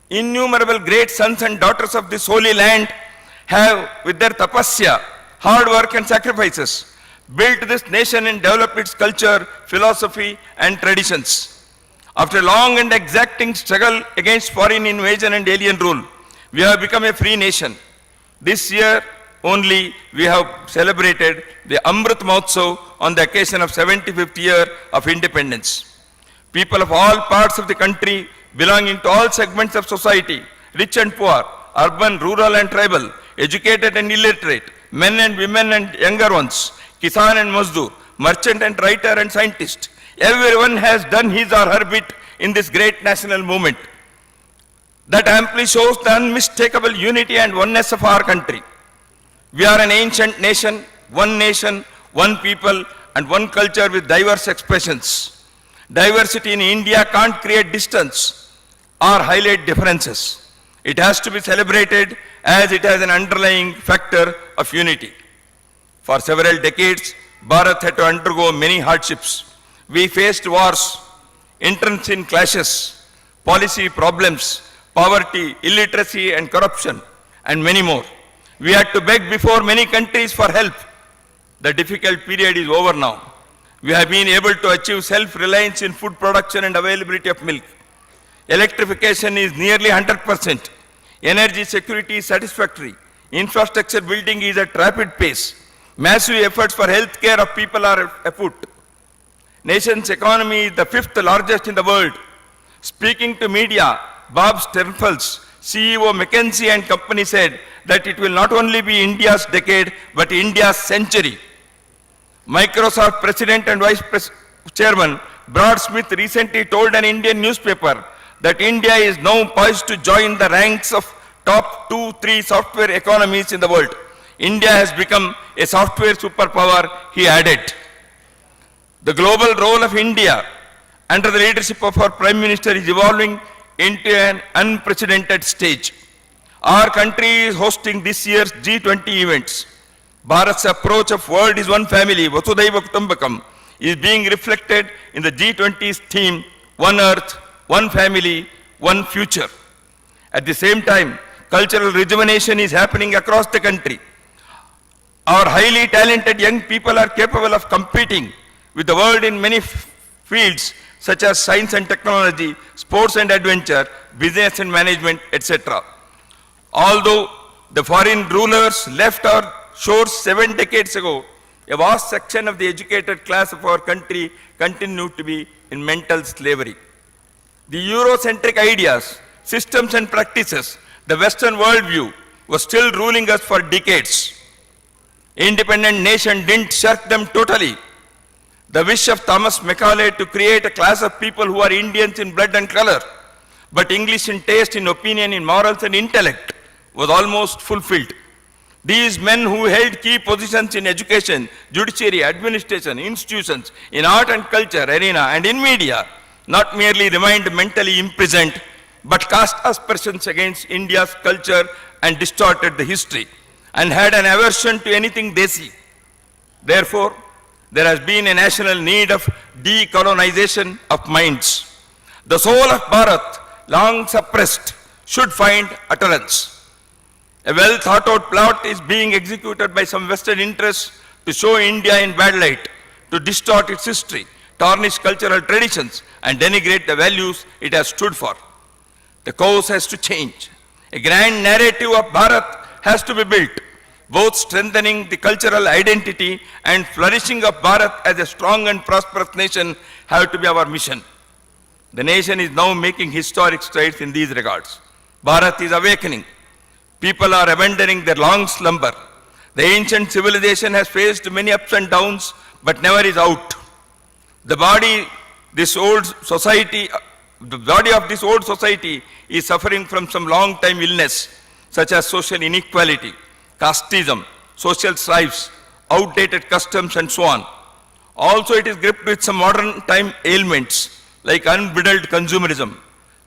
Innumerable great sons and daughters of this holy land have, with their tapasya, hard work and sacrifices, built this nation and developed its culture, philosophy and traditions. After a long and exacting struggle against foreign invasion and alien rule, we have become a free nation. This year only we have celebrated the Amrit Mahotsav on the occasion of 75th year of independence. People of all parts of the country, belonging to all segments of society, rich and poor, urban, rural and tribal, educated and illiterate, men and women and younger ones, Kisan and Mazdoor, merchant and writer and scientist, everyone has done his or her bit in this great national movement. That amply shows the unmistakable unity and oneness of our country. We are an ancient nation, one people, and one culture with diverse expressions. Diversity in India can't create distance or highlight differences. It has to be celebrated as it has an underlying factor of unity. For several decades, Bharat had to undergo many hardships. We faced wars, internecine clashes, policy problems, poverty, illiteracy and corruption, and many more. We had to beg before many countries for help. The difficult period is over now. We have been able to achieve self-reliance in food production and availability of milk. Electrification is nearly 100%. Energy security is satisfactory. Infrastructure building is at rapid pace. Massive efforts for health care of people are afoot. Nation's economy is the 5th largest in the world. Speaking to media, Bob Sternfels, CEO McKinsey and Company said that it will not only be India's decade, but India's century. Microsoft President and Vice Chairman Brad Smith recently told an Indian newspaper that India is now poised to join the ranks of top 2-3 software economies in the world. India has become a software superpower, he added. The global role of India under the leadership of our Prime Minister is evolving into an unprecedented stage. Our country is hosting this year's G20 events. Bharat's approach of world is one family, Vasudhaiva Kutumbakam, is being reflected in the G20's theme, One Earth, One Family, One Future. At the same time, cultural rejuvenation is happening across the country. Our highly talented young people are capable of competing with the world in many fields such as science and technology, sports and adventure, business and management, etc. Although the foreign rulers left our shores 7 decades ago, a vast section of the educated class of our country continued to be in mental slavery. The Eurocentric ideas, systems and practices, the Western worldview was still ruling us for decades. Independent nation didn't shirk them totally. The wish of Thomas Macaulay to create a class of people who are Indians in blood and color, but English in taste, in opinion, in morals and intellect was almost fulfilled. These men who held key positions in education, judiciary, administration, institutions, in art and culture arena and in media, not merely remained mentally imprisoned, but cast aspersions against India's culture and distorted the history, and had an aversion to anything desi. Therefore, there has been a national need of decolonization of minds. The soul of Bharat, long suppressed, should find utterance. A well thought out plot is being executed by some Western interests to show India in bad light, to distort its history, tarnish cultural traditions, and denigrate the values it has stood for. The course has to change. A grand narrative of Bharat has to be built. Both strengthening the cultural identity and flourishing of Bharat as a strong and prosperous nation have to be our mission. The nation is now making historic strides in these regards. Bharat is awakening. People are abandoning their long slumber. The ancient civilization has faced many ups and downs, but never is out. The body of this old society is suffering from some long time illness, such as social inequality, casteism, social strifes, outdated customs, and so on. Also, it is gripped with some modern time ailments like unbridled consumerism,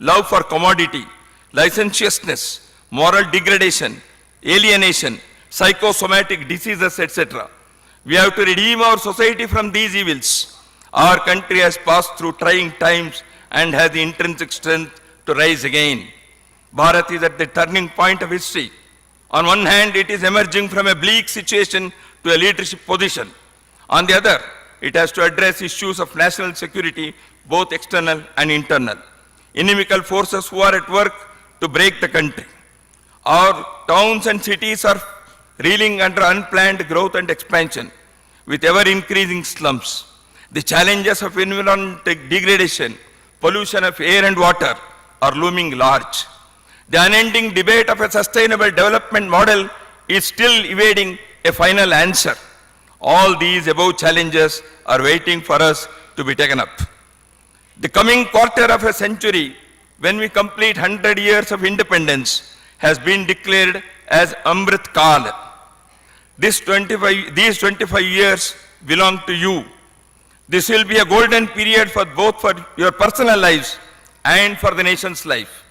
love for commodity, licentiousness, moral degradation, alienation, psychosomatic diseases, etc. We have to redeem our society from these evils. Our country has passed through trying times and has the intrinsic strength to rise again. Bharat is at the turning point of history. On one hand, it is emerging from a bleak situation to a leadership position. On the other, it has to address issues of national security, both external and internal. Inimical forces who are at work to break the country. Our towns and cities are reeling under unplanned growth and expansion with ever-increasing slums. The challenges of environmental degradation, pollution of air and water are looming large. The unending debate of a sustainable development model is still evading a final answer. All these above challenges are waiting for us to be taken up. The coming quarter of a century, when we complete 100 years of independence, has been declared as Amrit Kal. These 25 years belong to you. This will be a golden period for both for your personal lives and for the nation's life.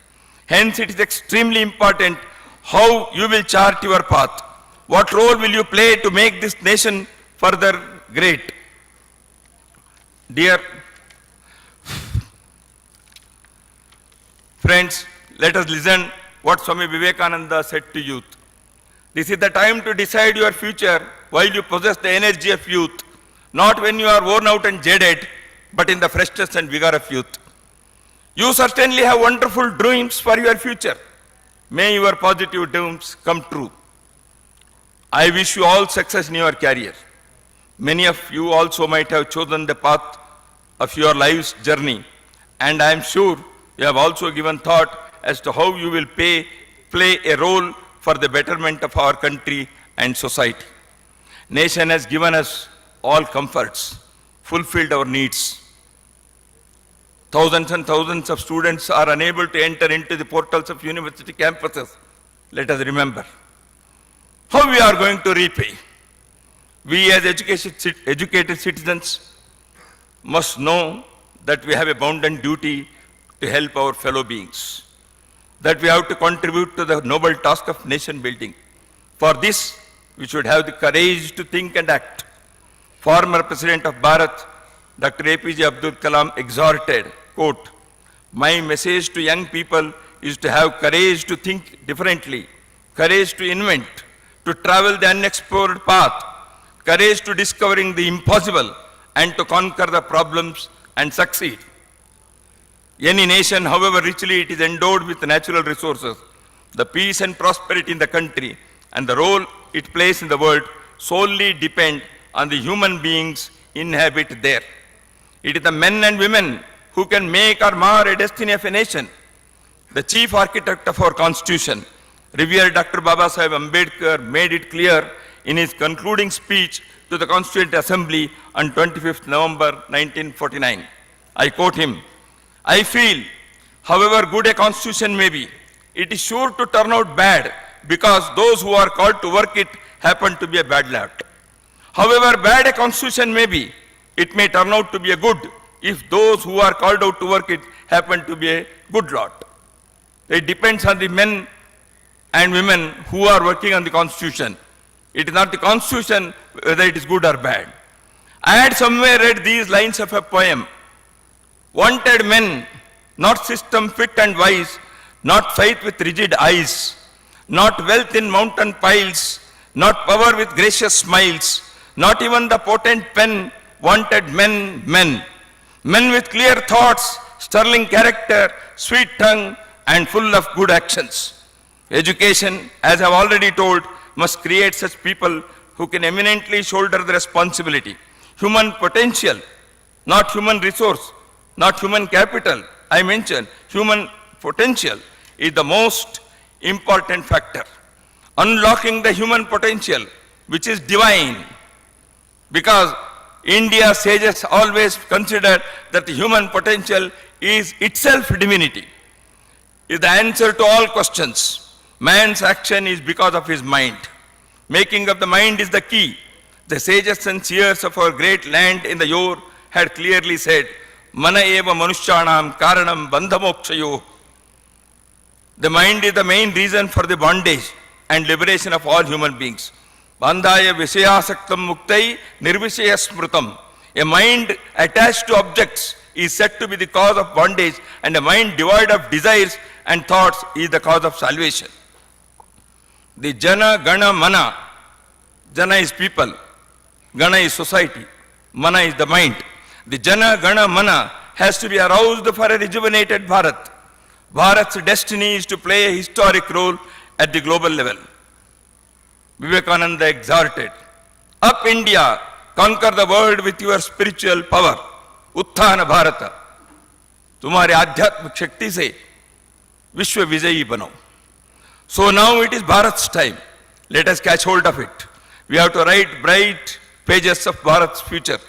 Hence, it is extremely important how you will chart your path. What role will you play to make this nation further great? Dear friends, let us listen what Swami Vivekananda said to youth. This is the time to decide your future while you possess the energy of youth, not when you are worn out and jaded, but in the freshness and vigor of youth. You certainly have wonderful dreams for your future. May your positive dreams come true. I wish you all success in your career. Many of you also might have chosen the path of your life's journey, and I am sure you have also given thought as to how you will play a role for the betterment of our country and society. Nation has given us all comforts, fulfilled our needs. Thousands and thousands of students are unable to enter into the portals of university campuses. Let us remember how we are going to repay. We as educated citizens must know that we have a bounden duty to help our fellow beings, that we have to contribute to the noble task of nation building. For this, we should have the courage to think and act. Former President of Bharat, Dr. APJ Abdul Kalam exhorted, quote, "My message to young people is to have courage to think differently, courage to invent, to travel the unexplored path, courage to discovering the impossible, and to conquer the problems and succeed." Any nation, however richly it is endowed with natural resources, the peace and prosperity in the country, and the role it plays in the world solely depend on the human beings inhabit there. It is the men and women who can make or mar a destiny of a nation. The chief architect of our Constitution, revered Dr. Baba Sahib Ambedkar, made it clear in his concluding speech to the Constituent Assembly on 25th November 1949. I quote him, "I feel, however good a constitution may be, it is sure to turn out bad because those who are called to work it happen to be a bad lot. However bad a constitution may be, it may turn out to be a good if those who are called out to work it happen to be a good lot." It depends on the men and women who are working on the Constitution. It is not the Constitution whether it is good or bad. I had somewhere read these lines of a poem. "Wanted men, not system fit and wise, not faith with rigid eyes, not wealth in mountain piles, not power with gracious smiles, not even the potent pen, wanted men. Men with clear thoughts, sterling character, sweet tongue, and full of good actions." Education, as I have already told, must create such people who can eminently shoulder the responsibility. Human potential, not human resource, not human capital, I mentioned human potential is the most important factor. Unlocking the human potential, which is divine, because India sages always consider that the human potential is itself divinity, is the answer to all questions. Man's action is because of his mind. Making of the mind is the key. The sages and seers of our great land in the yore had clearly said, Mana eva manushyanam karanam bandhamokshayo. The mind is the main reason for the bondage and liberation of all human beings. Bandhaya vishayasaktam muktai nirvishaya smrutam. A mind attached to objects is said to be the cause of bondage, and a mind devoid of desires and thoughts is the cause of salvation. The Jana Gana Mana, Jana is people, Gana is society, Mana is the mind. The Jana Gana Mana has to be aroused for a rejuvenated Bharat. Bharat's destiny is to play a historic role at the global level. Vivekananda exhorted, up India, conquer the world with your spiritual power. Utthana Bharata. तुम्हारे आध्यात्मिक शक्ति से विश्व विजयी बनो. So now it is Bharat's time. Let us catch hold of it. We have to write bright pages of Bharat's future.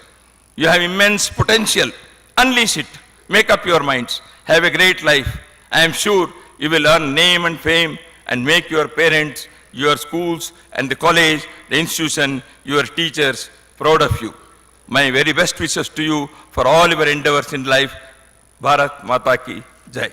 You have immense potential. Unleash it. Make up your minds. Have a great life. I am sure you will earn name and fame and make your parents, your schools and the college, the institution, your teachers proud of you. My very best wishes to you for all your endeavors in life. Bharat Mata Ki Jai.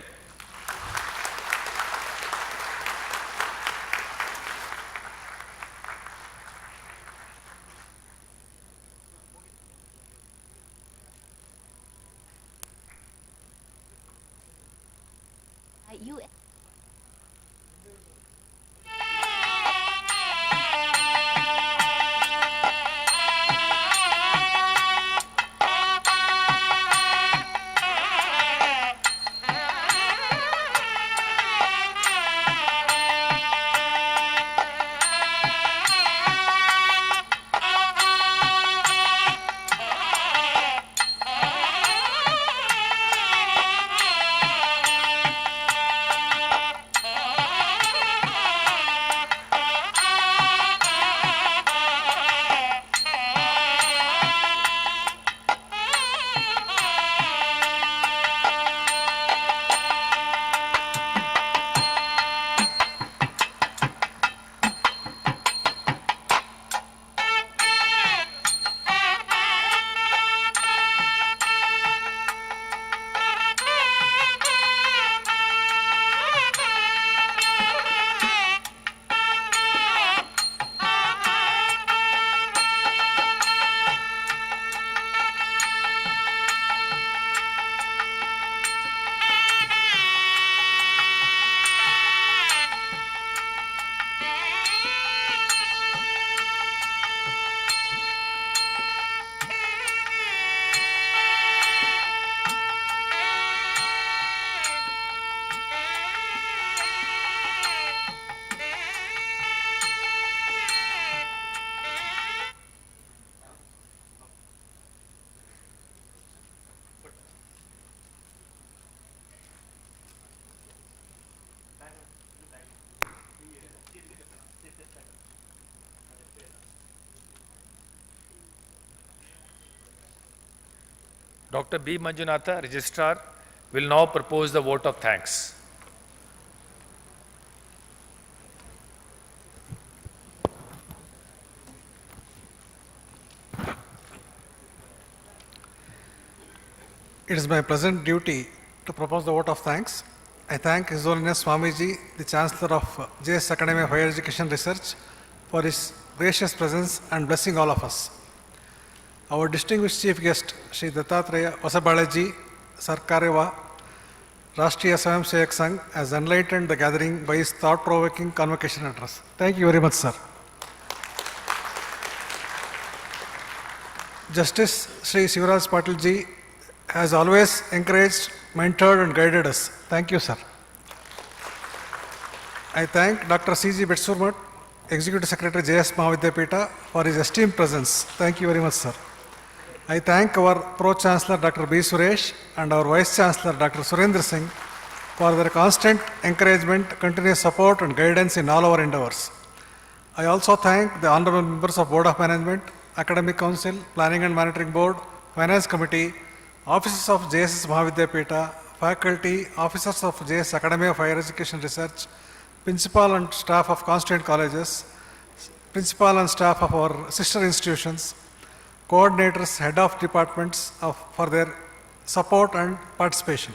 Dr. B. Manjunatha, Registrar, will now propose the vote of thanks. It is my pleasant duty to propose the vote of thanks. I thank His Holiness Swamiji, the Chancellor of JSS Academy of Higher Education Research, for his gracious presence and blessing all of us. Our distinguished chief guest, Shri Dattatreya Vasabalaji Sarkarewa, Rashtriya Swayamsevak Sangh, has enlightened the gathering by his thought-provoking convocation address. Thank you very much, sir. Justice Shri Sivaraj Patilji has always encouraged, mentored and guided us. Thank you, sir. I thank Dr. C.G. Betsurmat, Executive Secretary JS Mahavidyapita, for his esteemed presence. Thank you very much, sir. I thank our Pro-Chancellor Dr. B. Suresh and our Vice-Chancellor Dr. Surendra Singh for their constant encouragement, continuous support and guidance in all our endeavors. I also thank the honorable members of Board of Management, Academic Council, Planning and Monitoring Board, Finance Committee, officers of JSS Mahavidyapita, faculty, officers of JSS Academy of Higher Education Research, principal and staff of constituent colleges, principal and staff of our sister institutions, coordinators, head of departments for their support and participation.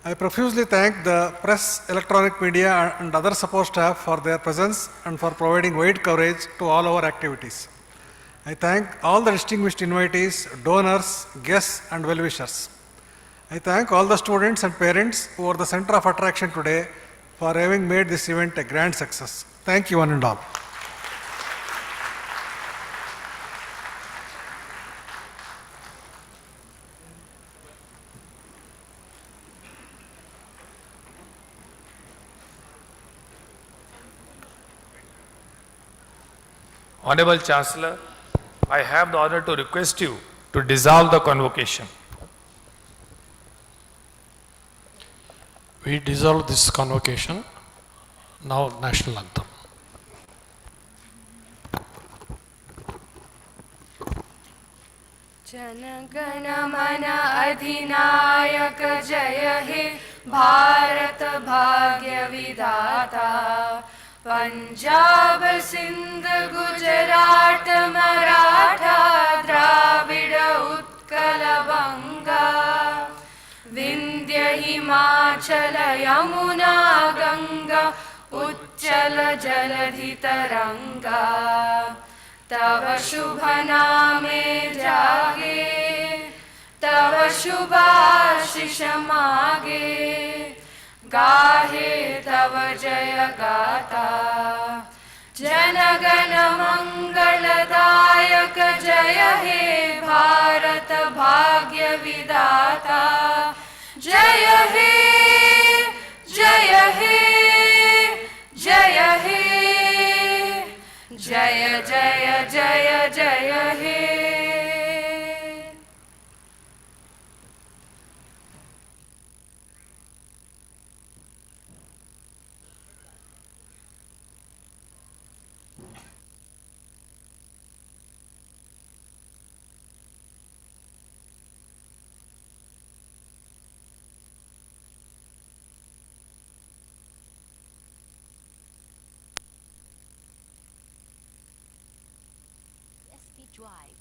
I profusely thank the press, electronic media and other support staff for their presence and for providing wide coverage to all our activities. I thank all the distinguished invitees, donors, guests and well-wishers. I thank all the students and parents who are the center of attraction today for having made this event a grand success. Thank you one and all. Honorable Chancellor, I have the honor to request you to dissolve the convocation. We dissolve this convocation. Now national anthem. जनगण मन अधिनायक जय हे भारत भाग्य विधाता पंजाब सिंध गुजरात मराठा द्राविड उत्कल बंगा विंध्य हिमाचल यमुना गंगा उच्चल जलधि तरंगा तव शुभ नामे जागे तव शुभाशिष मागे गाहे तव जय गाता जनगण मंगलदायक जय हे भारत भाग्य विधाता जय हे जय हे जय हे जय जय जय जय हे Drive.